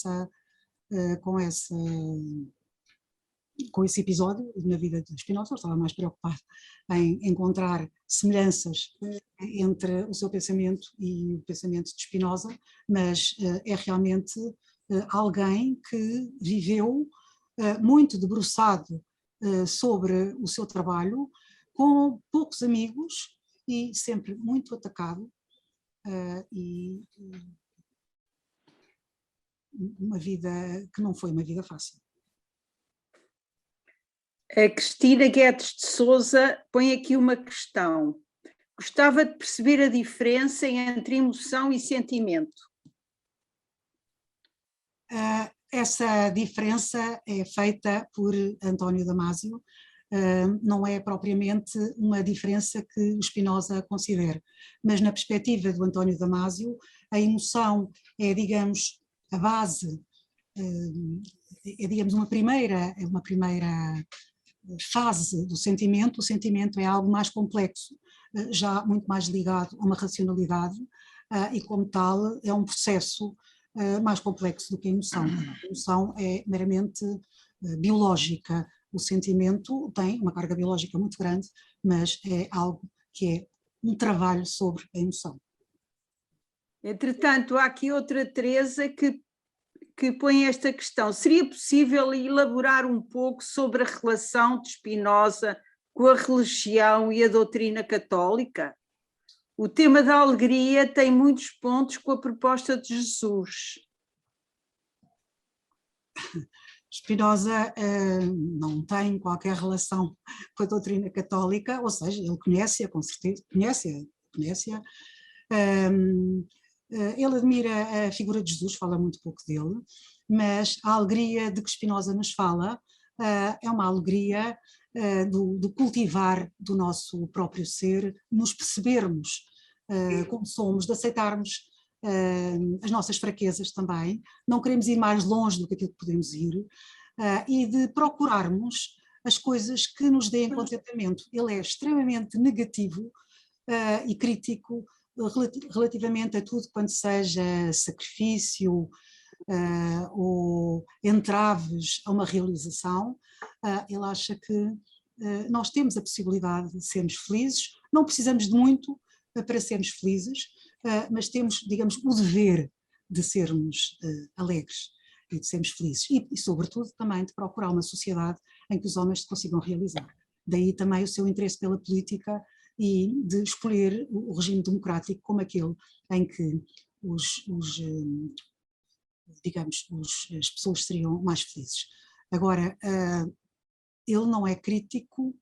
episódio na vida de Spinoza. Ele estava mais preocupado em encontrar semelhanças entre o seu pensamento e o pensamento de Spinoza, mas é realmente alguém que viveu muito debruçado sobre o seu trabalho, com poucos amigos e sempre muito atacado, e uma vida que não foi uma vida fácil.
A Cristina Guedes de Souza põe aqui uma questão. Gostava de perceber a diferença entre emoção e sentimento.
Essa diferença é feita por António Damásio, não é propriamente uma diferença que o Spinoza considera, mas na perspectiva do António Damásio, a emoção é, digamos, a base, é, digamos, uma primeira fase do sentimento. O sentimento é algo mais complexo, já muito mais ligado a uma racionalidade, e como tal é um processo mais complexo do que a emoção. A emoção é meramente biológica. O sentimento tem uma carga biológica muito grande, mas é algo que é um trabalho sobre a emoção.
Entretanto, há aqui outra Teresa que põe esta questão. Seria possível elaborar um pouco sobre a relação de Spinoza com a religião e a doutrina católica? O tema da alegria tem muitos pontos com a proposta de Jesus.
Spinoza não tem qualquer relação com a doutrina católica, ou seja, ele conhece-a, com certeza, conhece-a. Ele admira a figura de Jesus, fala muito pouco dele, mas a alegria de que Spinoza nos fala é uma alegria do cultivar do nosso próprio ser, nos percebermos como somos, de aceitarmos as nossas fraquezas também, não queremos ir mais longe do que aquilo que podemos ir, e de procurarmos as coisas que nos deem contentamento. Ele é extremamente negativo e crítico relativamente a tudo quanto seja sacrifício ou entraves a uma realização. Ele acha que nós temos a possibilidade de sermos felizes, não precisamos de muito para sermos felizes, mas temos, digamos, o dever de sermos alegres e de sermos felizes e, sobretudo, também de procurar uma sociedade em que os homens se consigam realizar. Daí também o seu interesse pela política e de escolher o regime democrático como aquele em que as pessoas seriam mais felizes. Agora, ele não é crítico,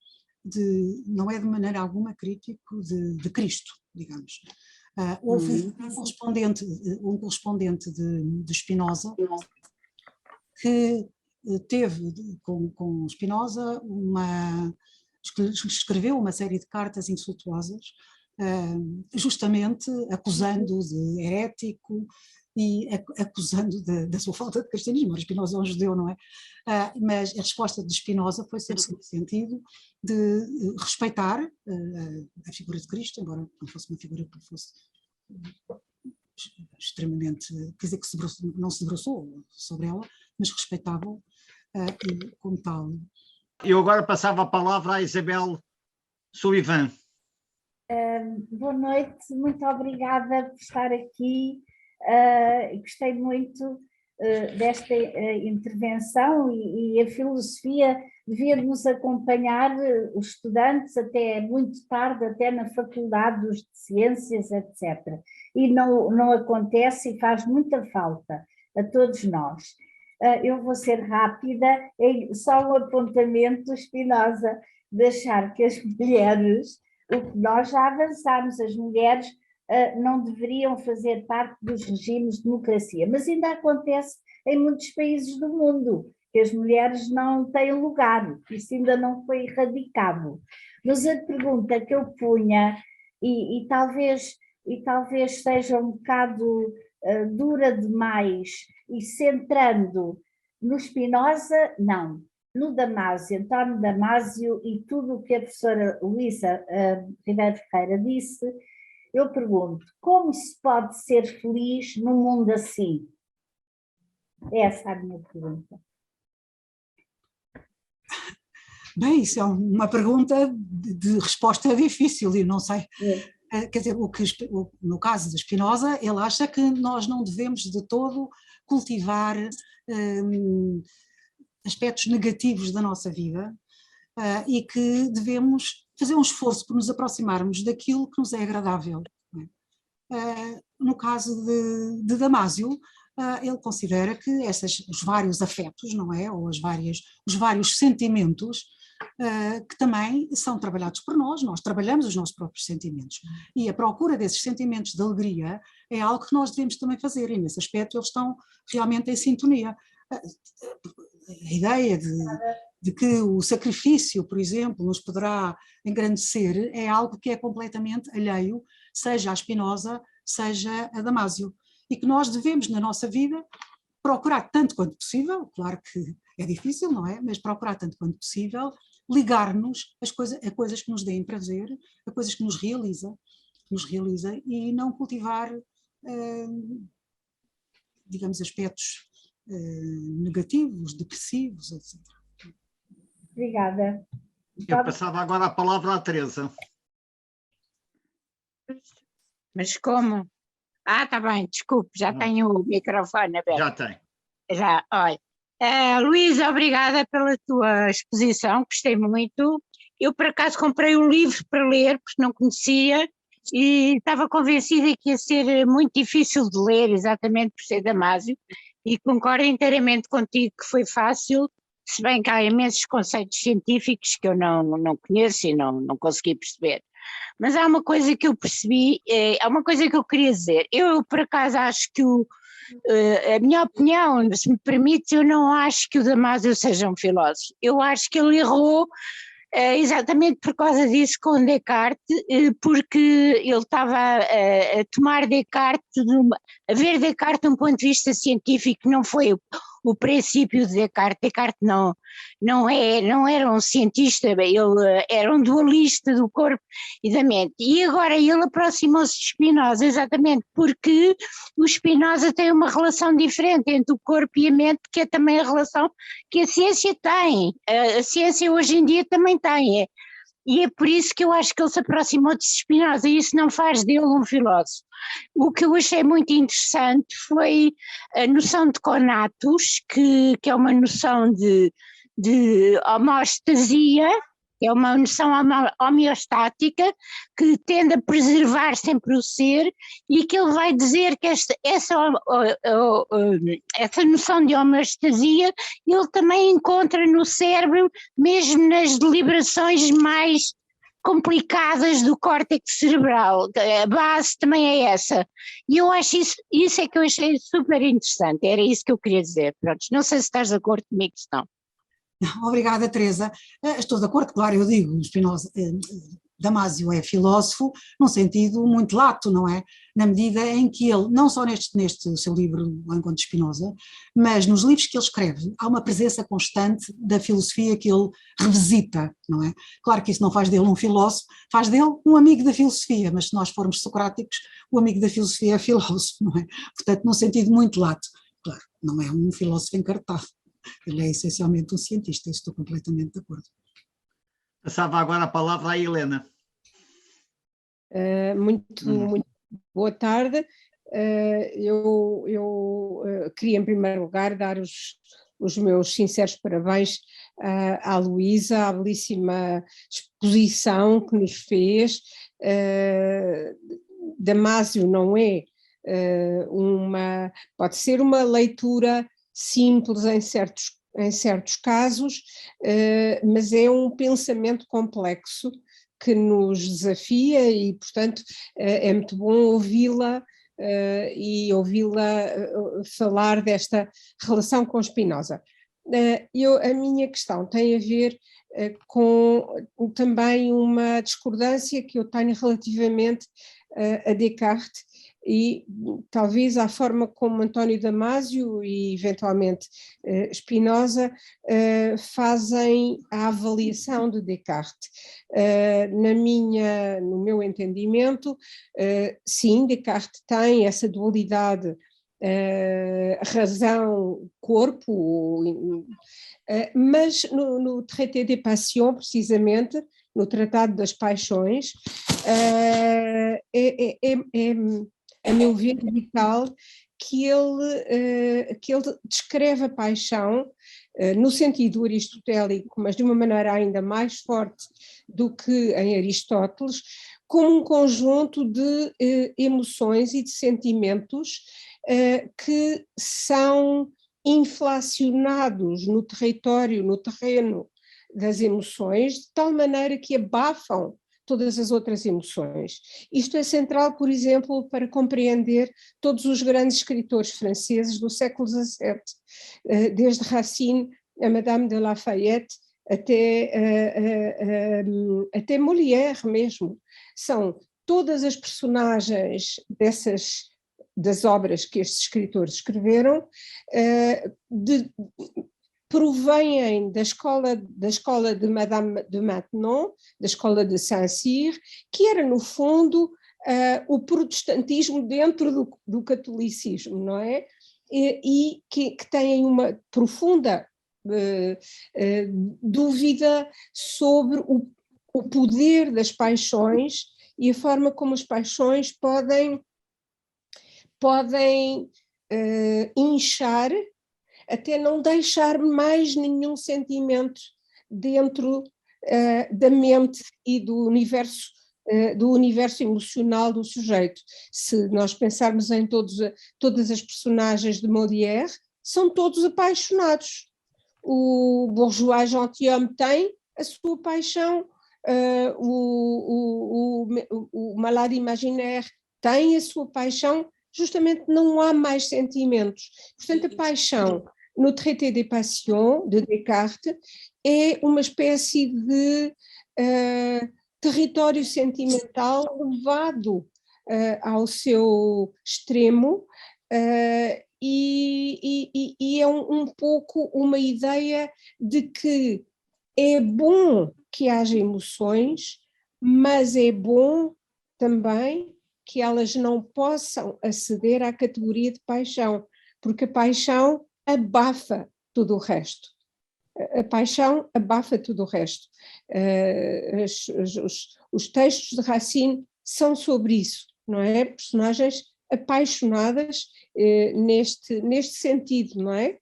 não é de maneira alguma crítico de Cristo, digamos. Houve um correspondente de Spinoza que teve com Spinoza escreveu uma série de cartas insultuosas, justamente acusando-o de herético e acusando da sua falta de cristianismo. Ora, Spinoza é um judeu, não é? Mas a resposta de Spinoza foi sempre no sentido de respeitar a figura de Cristo, embora não fosse uma figura que fosse extremamente, quer dizer, que não se debruçou sobre ela, mas respeitava-o e como tal.
Eu agora passava a palavra à Isabel Sullivan.
Boa noite, muito obrigada por estar aqui. Gostei muito desta intervenção e a filosofia devia nos acompanhar os estudantes até muito tarde, até na faculdade de ciências, etc. E não acontece e faz muita falta a todos nós. Eu vou ser rápida, só um apontamento, Spinoza, de achar que as mulheres, o que nós já avançámos, as mulheres não deveriam fazer parte dos regimes de democracia, mas ainda acontece em muitos países do mundo, que as mulheres não têm lugar, isso ainda não foi erradicado. Mas a pergunta que eu punha, e talvez seja um bocado dura demais, e centrando no Spinoza, não, no Damásio, António Damásio e tudo o que a professora Luísa Ribeiro Ferreira disse, eu pergunto, como se pode ser feliz num mundo assim? Essa é a minha pergunta.
Bem, isso é uma pergunta de resposta difícil e não sei. Quer dizer, no caso de Spinoza, ele acha que nós não devemos de todo cultivar aspectos negativos da nossa vida e que devemos fazer um esforço por nos aproximarmos daquilo que nos é agradável. No caso de Damásio, ele considera que os vários afetos, não é? Ou os vários sentimentos que também são trabalhados por nós trabalhamos os nossos próprios sentimentos. E a procura desses sentimentos de alegria é algo que nós devemos também fazer, e nesse aspecto eles estão realmente em sintonia. A ideia de que o sacrifício, por exemplo, nos poderá engrandecer é algo que é completamente alheio, seja a Spinoza, seja a Damásio, e que nós devemos na nossa vida procurar tanto quanto possível, claro que é difícil, não é? Mas procurar tanto quanto possível ligar-nos a coisas que nos deem prazer, a coisas que nos realiza e não cultivar, digamos, aspectos negativos, depressivos, etc.
Obrigada.
Eu passava agora a palavra à Teresa.
Mas como? Está bem, desculpe, já tenho o microfone aberto.
Já tem.
Já, olha. Luísa, obrigada pela tua exposição, gostei muito. Eu, por acaso, comprei o livro para ler, porque não conhecia, e estava convencida que ia ser muito difícil de ler, exatamente por ser Damásio, e concordo inteiramente contigo que foi fácil, se bem que há imensos conceitos científicos que eu não conheço e não consegui perceber. Mas há uma coisa que eu percebi, há uma coisa que eu queria dizer. Eu, por acaso, acho que a minha opinião, se me permite, eu não acho que o Damásio seja um filósofo. Eu acho que ele errou exatamente por causa disso com Descartes, porque ele estava a tomar Descartes, a ver Descartes de um ponto de vista científico, não foi o princípio de Descartes. Descartes não era um cientista, ele era um dualista do corpo e da mente. E agora ele aproximou-se de Spinoza, exatamente porque o Spinoza tem uma relação diferente entre o corpo e a mente, que é também a relação que a ciência tem. A ciência hoje em dia também tem. E é por isso que eu acho que ele se aproximou de Spinoza, e isso não faz dele um filósofo. O que eu achei muito interessante foi a noção de conatos, que é uma noção de homeostasia, é uma noção homeostática que tende a preservar sempre o ser, e que ele vai dizer que essa noção de homeostasia ele também encontra no cérebro, mesmo nas deliberações mais complicadas do córtex cerebral. A base também é essa. E eu acho isso é que eu achei super interessante, era isso que eu queria dizer. Pronto, não sei se estás de acordo comigo, se não.
Obrigada, Teresa. Estou de acordo, claro, eu digo, Spinoza, Damásio é filósofo num sentido muito lato, não é? Na medida em que ele, não só neste seu livro, O Encontro de Spinoza, mas nos livros que ele escreve, há uma presença constante da filosofia que ele revisita, não é? Claro que isso não faz dele um filósofo, faz dele um amigo da filosofia, mas se nós formos socráticos, o amigo da filosofia é filósofo, não é? Portanto, num sentido muito lato. Claro, não é um filósofo encartado. Ele é essencialmente um cientista, estou completamente de acordo.
Passava agora a palavra à Helena.
Muito boa tarde. Eu queria, em primeiro lugar, dar os meus sinceros parabéns à Luísa, à belíssima exposição que nos fez. Damásio não é pode ser uma leitura simples em certos casos, mas é um pensamento complexo que nos desafia e, portanto, é muito bom ouvi-la e ouvi-la falar desta relação com Spinoza. A minha questão tem a ver com também uma discordância que eu tenho relativamente a Descartes e talvez à forma como António Damásio e eventualmente Spinoza fazem a avaliação de Descartes. No meu entendimento, sim, Descartes tem essa dualidade razão-corpo, mas no Traité des Passions, precisamente, no Tratado das Paixões, a meu ver, vital que ele descreve a paixão no sentido aristotélico, mas de uma maneira ainda mais forte do que em Aristóteles, como um conjunto de emoções e de sentimentos que são inflacionados no território, no terreno das emoções, de tal maneira que abafam todas as outras emoções. Isto é central, por exemplo, para compreender todos os grandes escritores franceses do século XVII, desde Racine a Madame de Lafayette até Molière mesmo. São todas as personagens das obras que estes escritores escreveram, provêm da escola de Madame de Maintenon, da escola de Saint-Cyr, que era, no fundo, o protestantismo dentro do catolicismo, não é? E que têm uma profunda dúvida sobre o poder das paixões e a forma como as paixões podem inchar até não deixar mais nenhum sentimento dentro da mente e do universo emocional do sujeito. Se nós pensarmos em todas as personagens de Molière, são todos apaixonados. O bourgeois gentilhomme tem a sua paixão, o malade imaginaire tem a sua paixão, justamente não há mais sentimentos. Portanto, a paixão no Traité des Passions, de Descartes, é uma espécie de território sentimental levado ao seu extremo e é um pouco uma ideia de que é bom que haja emoções, mas é bom também que elas não possam aceder à categoria de paixão, porque a paixão abafa tudo o resto. A paixão abafa tudo o resto. Os textos de Racine são sobre isso, não é? Personagens apaixonadas neste sentido, não é?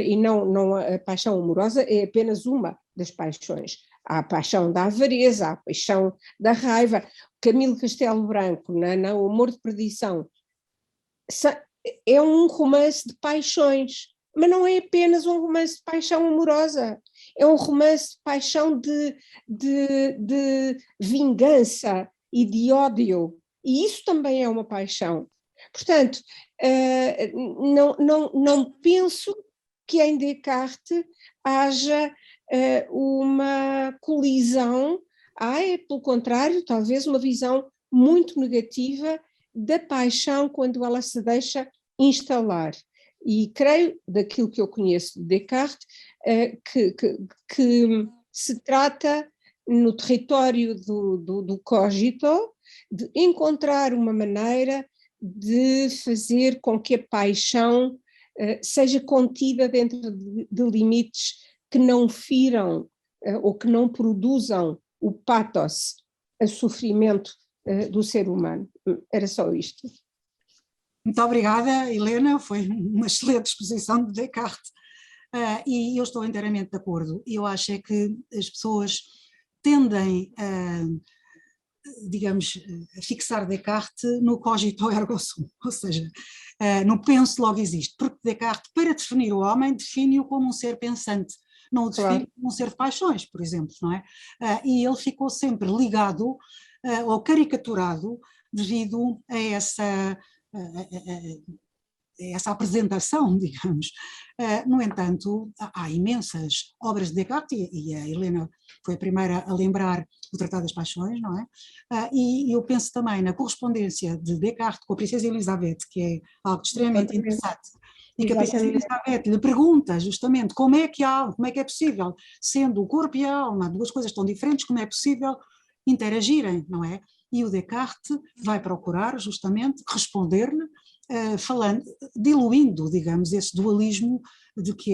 E não a paixão amorosa é apenas uma das paixões. Há a paixão da avareza, há a paixão da raiva. Camilo Castelo Branco, O Amor de Perdição, é um romance de paixões, mas não é apenas um romance de paixão amorosa, é um romance de paixão de vingança e de ódio, e isso também é uma paixão. Portanto, não penso que em Descartes haja uma colisão, pelo contrário, talvez uma visão muito negativa da paixão quando ela se deixa instalar. E creio, daquilo que eu conheço de Descartes, que se trata, no território do cogito, de encontrar uma maneira de fazer com que a paixão seja contida dentro de limites que não firam ou que não produzam o pathos, o sofrimento do ser humano. Era só isto.
Muito obrigada, Helena, foi uma excelente exposição de Descartes. E eu estou inteiramente de acordo. Eu acho é que as pessoas tendem a, digamos, a fixar Descartes no cogito ergo sum, ou seja, no penso logo existe, porque Descartes, para definir o homem, define-o como um ser pensante, não o define como um ser de paixões, por exemplo, não é? E ele ficou sempre ligado ou caricaturado devido a essa apresentação, digamos. No entanto, há imensas obras de Descartes, e a Helena foi a primeira a lembrar o Tratado das Paixões, não é? E eu penso também na correspondência de Descartes com a Princesa Elizabeth, que é algo extremamente interessante, e que a Princesa Elizabeth lhe pergunta justamente como é que é possível, sendo o corpo e a alma duas coisas tão diferentes, como é possível interagirem, não é? E o Descartes vai procurar justamente responder-lhe, falando, diluindo, digamos, esse dualismo de que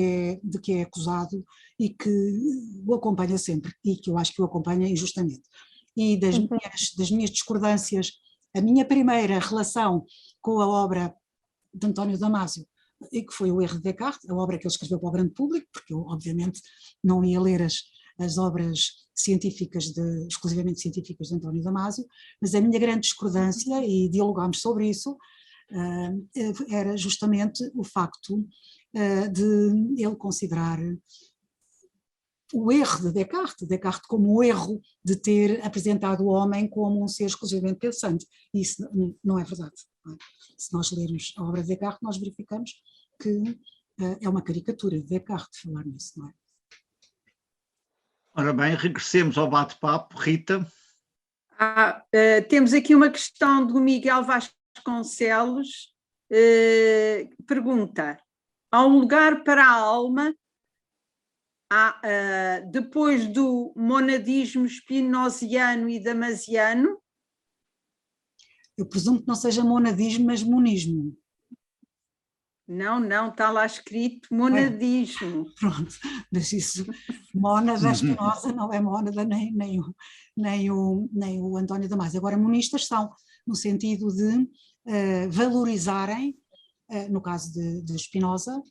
é acusado e que o acompanha sempre, e que eu acho que o acompanha injustamente. E das minhas discordâncias, a minha primeira relação com a obra de António Damasio, e que foi o Erro de Descartes, a obra que ele escreveu para o grande público, porque eu obviamente não ia ler as obras científicas, exclusivamente científicas de António Damasio, mas a minha grande discordância, e dialogámos sobre isso, era justamente o facto de ele considerar o erro de Descartes como o erro de ter apresentado o homem como um ser exclusivamente pensante. Isso não é verdade. Não é? Se nós lermos a obra de Descartes, nós verificamos que é uma caricatura de Descartes falar nisso, não é?
Ora bem, regressemos ao bate-papo. Rita?
Temos aqui uma questão do Miguel Vasconcelos, pergunta: há um lugar para a alma depois do monadismo spinoziano e damasiano?
Eu presumo que não seja monadismo, mas monismo.
Não, está lá escrito monadismo.
Pronto, mas isso, mónada Spinoza não é mónada nem o António Damasio. Agora, monistas são, no sentido de valorizarem, no caso de Spinoza,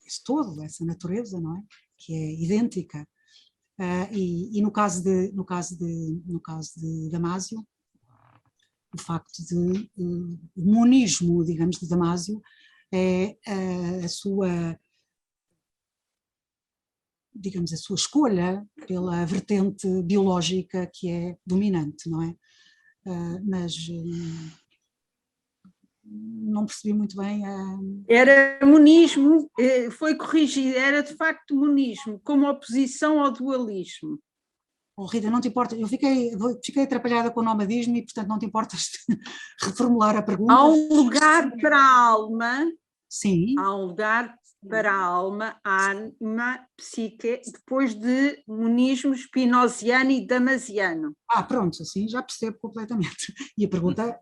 isso todo, essa natureza, não é? Que é idêntica. E no caso de Damasio, o facto de o monismo, digamos, de Damasio é a sua, digamos, a sua escolha pela vertente biológica que é dominante, não é? Mas não percebi muito bem
Era monismo, foi corrigido, era de facto monismo, como oposição ao dualismo.
Oh, Rita, não te importa, eu fiquei atrapalhada com o nomadismo e, portanto, não te importas de reformular a pergunta?
Há um lugar para a alma.
Sim.
Há um lugar para a alma, ânima, psique, depois de monismo spinoziano e damasiano.
Pronto, assim já percebo completamente. E a pergunta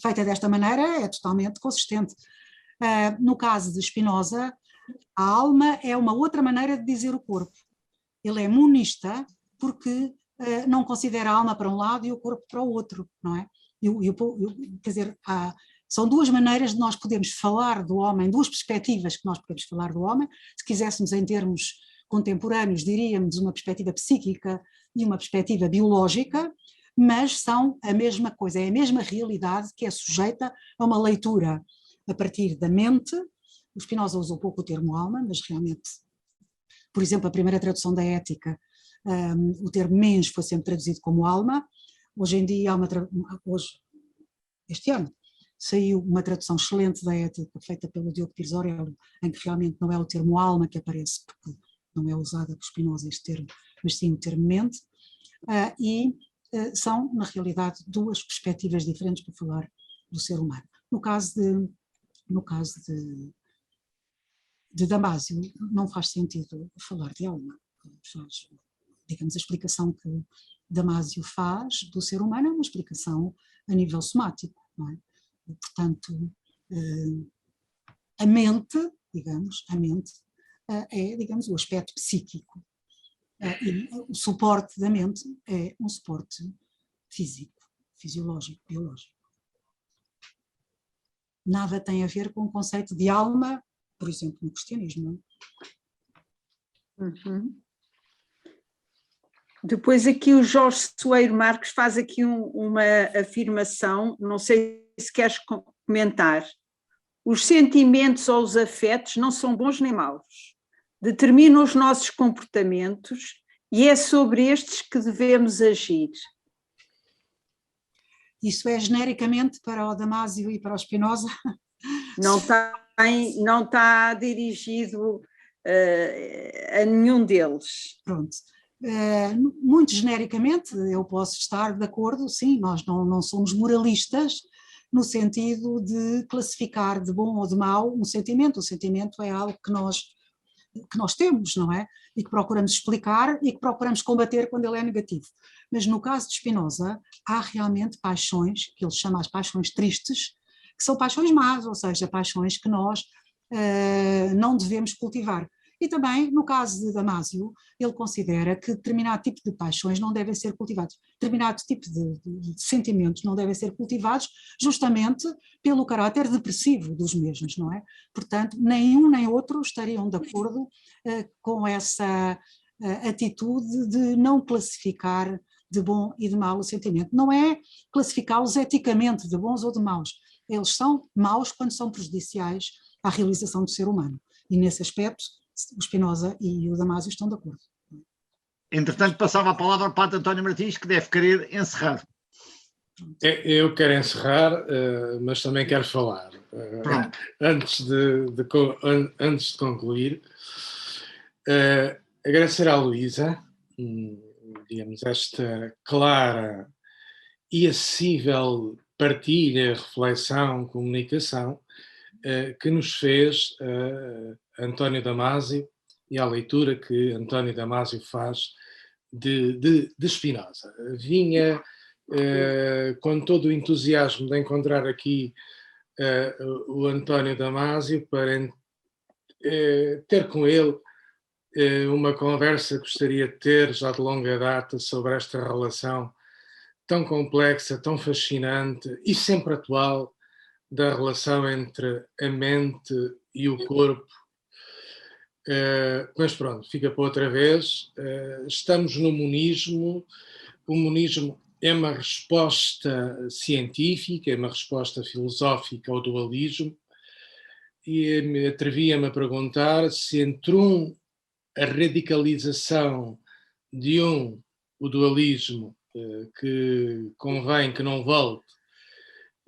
feita desta maneira é totalmente consistente. No caso de Spinoza, a alma é uma outra maneira de dizer o corpo. Ele é monista porque não considera a alma para um lado e o corpo para o outro, não é? Quer dizer, são duas maneiras de nós podermos falar do homem, duas perspectivas que nós podemos falar do homem. Se quiséssemos em termos contemporâneos, diríamos uma perspectiva psíquica e uma perspectiva biológica, mas são a mesma coisa, é a mesma realidade que é sujeita a uma leitura a partir da mente. O Spinoza usou pouco o termo alma, mas realmente, por exemplo, a primeira tradução da Ética, o termo mens foi sempre traduzido como alma. Hoje em dia, este ano, saiu uma tradução excelente da Ética, feita pelo Diogo Pires Aurélio, em que realmente não é o termo alma que aparece, porque não é usado por Spinoza este termo, mas sim o termo mente, e são, na realidade, duas perspectivas diferentes para falar do ser humano. No caso de Damasio, não faz sentido falar de alma. Digamos, a explicação que Damasio faz do ser humano é uma explicação a nível somático, não é? E, portanto, a mente é, digamos, o aspecto psíquico, e o suporte da mente é um suporte físico, fisiológico, biológico. Nada tem a ver com o conceito de alma, por exemplo, no cristianismo. Não é?
Uhum. Depois aqui o Jorge Soeiro Marques faz aqui uma afirmação, não sei se queres comentar. Os sentimentos ou os afetos não são bons nem maus. Determinam os nossos comportamentos e é sobre estes que devemos agir.
Isso é genericamente para o Damásio e para o Spinoza?
Não está dirigido a nenhum deles.
Pronto. Muito genericamente, eu posso estar de acordo, sim, nós não somos moralistas no sentido de classificar de bom ou de mau um sentimento. O sentimento é algo que nós temos, não é? E que procuramos explicar e que procuramos combater quando ele é negativo. Mas no caso de Spinoza, há realmente paixões, que ele chama as paixões tristes, que são paixões más, ou seja, paixões que nós não devemos cultivar. E também, no caso de Damásio, ele considera que determinado tipo de paixões não devem ser cultivados, determinado tipo de sentimentos não devem ser cultivados justamente pelo caráter depressivo dos mesmos, não é? Portanto, nem um nem outro estariam de acordo com essa atitude de não classificar de bom e de mau o sentimento. Não é classificá-los eticamente de bons ou de maus. Eles são maus quando são prejudiciais à realização do ser humano. E nesse aspecto, o Spinoza e o Damásio estão de acordo.
Entretanto, passava a palavra para o Padre António Martins, que deve querer encerrar.
Eu quero encerrar, mas também quero falar. Antes de concluir, agradecer à Luísa, digamos, esta clara e acessível partilha, reflexão, comunicação, que nos fez António Damásio e à leitura que António Damásio faz de Spinoza. Vinha com todo o entusiasmo de encontrar aqui o António Damásio para ter com ele uma conversa que gostaria de ter já de longa data sobre esta relação tão complexa, tão fascinante e sempre atual da relação entre a mente e o corpo. Mas pronto, fica para outra vez. Estamos no monismo. O monismo é uma resposta científica, é uma resposta filosófica ao dualismo, e me atrevia-me a perguntar se entre a radicalização de o dualismo, que convém que não volte,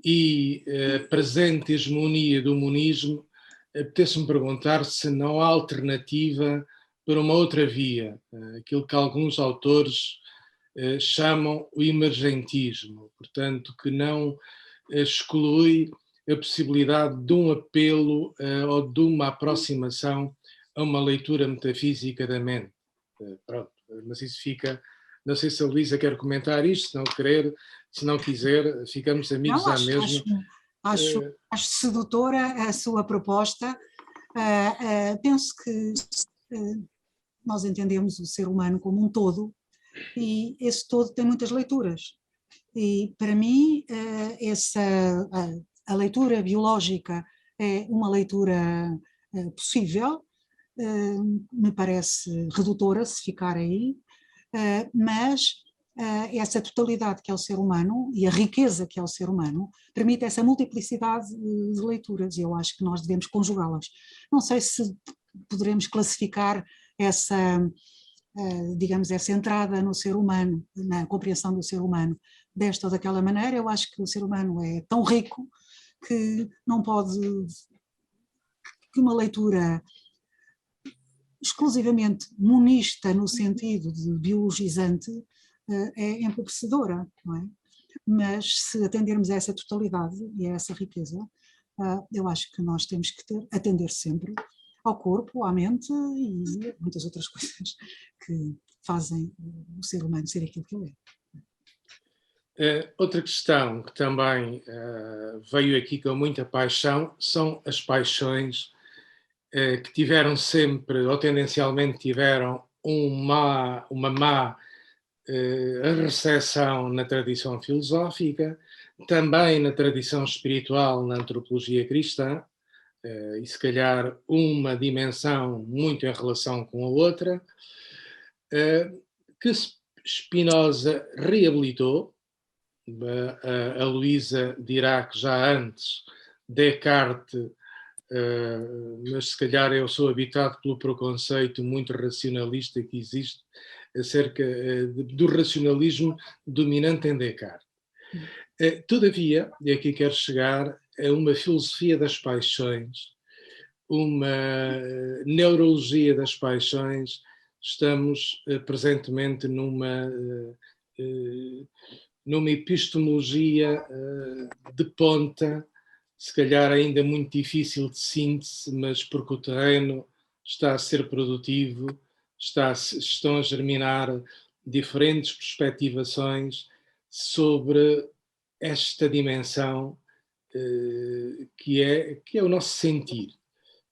e a presente hegemonia do monismo, apetece-me perguntar se não há alternativa para uma outra via, aquilo que alguns autores chamam o emergentismo, portanto, que não exclui a possibilidade de um apelo ou de uma aproximação a uma leitura metafísica da mente. Pronto, mas isso fica... Não sei se a Luísa quer comentar isto, se não querer, se não quiser, ficamos amigos à mesma.
Acho sedutora a sua proposta. Penso que nós entendemos o ser humano como um todo e esse todo tem muitas leituras. E para mim a leitura biológica é uma leitura possível, me parece redutora se ficar aí, mas essa totalidade que é o ser humano e a riqueza que é o ser humano permite essa multiplicidade de leituras e eu acho que nós devemos conjugá-las. Não sei se poderemos classificar digamos, essa entrada no ser humano, na compreensão do ser humano desta ou daquela maneira. Eu acho que o ser humano é tão rico que não pode, que uma leitura exclusivamente monista no sentido de biologizante é empobrecedora, não é? Mas se atendermos a essa totalidade e a essa riqueza, eu acho que nós temos que atender sempre ao corpo, à mente e muitas outras coisas que fazem o ser humano ser aquilo que ele é.
Outra questão que também veio aqui com muita paixão são as paixões que tiveram sempre, ou tendencialmente tiveram uma má a recepção na tradição filosófica, também na tradição espiritual, na antropologia cristã, e se calhar uma dimensão muito em relação com a outra, que Spinoza reabilitou. A Luísa dirá que já antes Descartes, mas se calhar eu sou habitado pelo preconceito muito racionalista que existe acerca do racionalismo dominante em Descartes. Todavia, e aqui quero chegar, a uma filosofia das paixões, uma neurologia das paixões. Estamos presentemente numa epistemologia de ponta, se calhar ainda muito difícil de síntese, mas porque o terreno está a ser produtivo, estão a germinar diferentes perspectivações sobre esta dimensão que é o nosso sentir,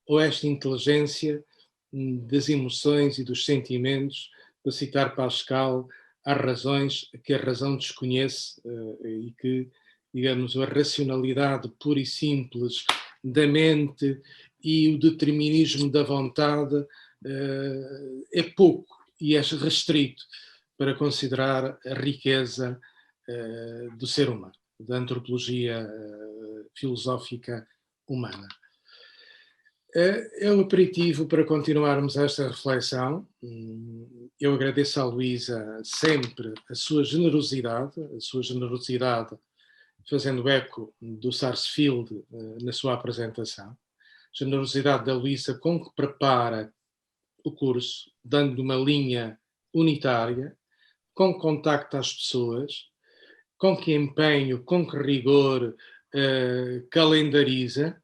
ou esta inteligência das emoções e dos sentimentos, para citar Pascal, há razões que a razão desconhece e que, digamos, a racionalidade pura e simples da mente e o determinismo da vontade é pouco e é restrito para considerar a riqueza do ser humano, da antropologia filosófica humana. É um aperitivo para continuarmos esta reflexão. Eu agradeço à Luísa sempre a sua generosidade fazendo eco do Sarsfield na sua apresentação. Generosidade da Luísa com que prepara o curso, dando uma linha unitária, com contacto às pessoas, com que empenho, com que rigor calendariza.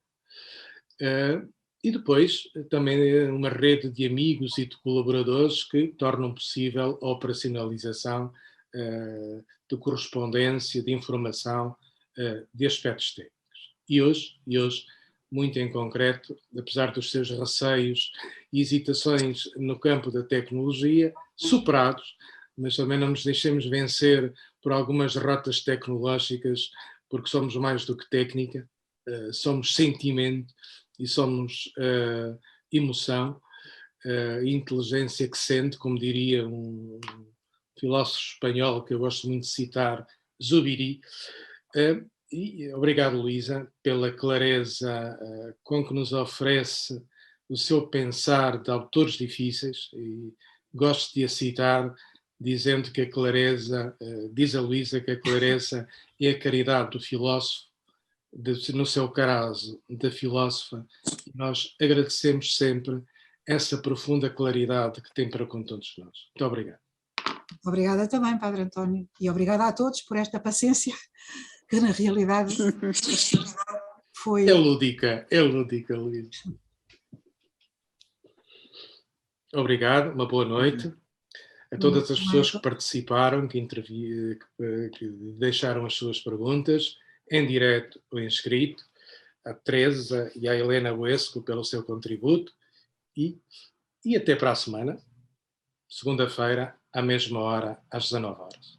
E depois também uma rede de amigos e de colaboradores que tornam possível a operacionalização de correspondência, de informação, de aspectos técnicos. E hoje, muito em concreto, apesar dos seus receios e hesitações no campo da tecnologia, superados, mas também não nos deixemos vencer por algumas derrotas tecnológicas, porque somos mais do que técnica, somos sentimento, e somos emoção, inteligência que sente, como diria um filósofo espanhol que eu gosto muito de citar, Zubiri. E obrigado, Luísa, pela clareza com que nos oferece o seu pensar de autores difíceis, e gosto de a citar dizendo que a clareza, diz a Luísa que a clareza é a caridade do filósofo, no seu caso, da filósofa. Nós agradecemos sempre essa profunda claridade que tem para com todos nós. Muito obrigado.
Obrigada também, Padre António, e obrigada a todos por esta paciência, que na realidade foi...
É lúdica, Luísa. Obrigado, uma boa noite a todas as pessoas que participaram, que deixaram as suas perguntas, em direto ou em escrito, a Teresa e a Helena Uesco pelo seu contributo, e até para a semana, segunda-feira, à mesma hora, às 19 horas.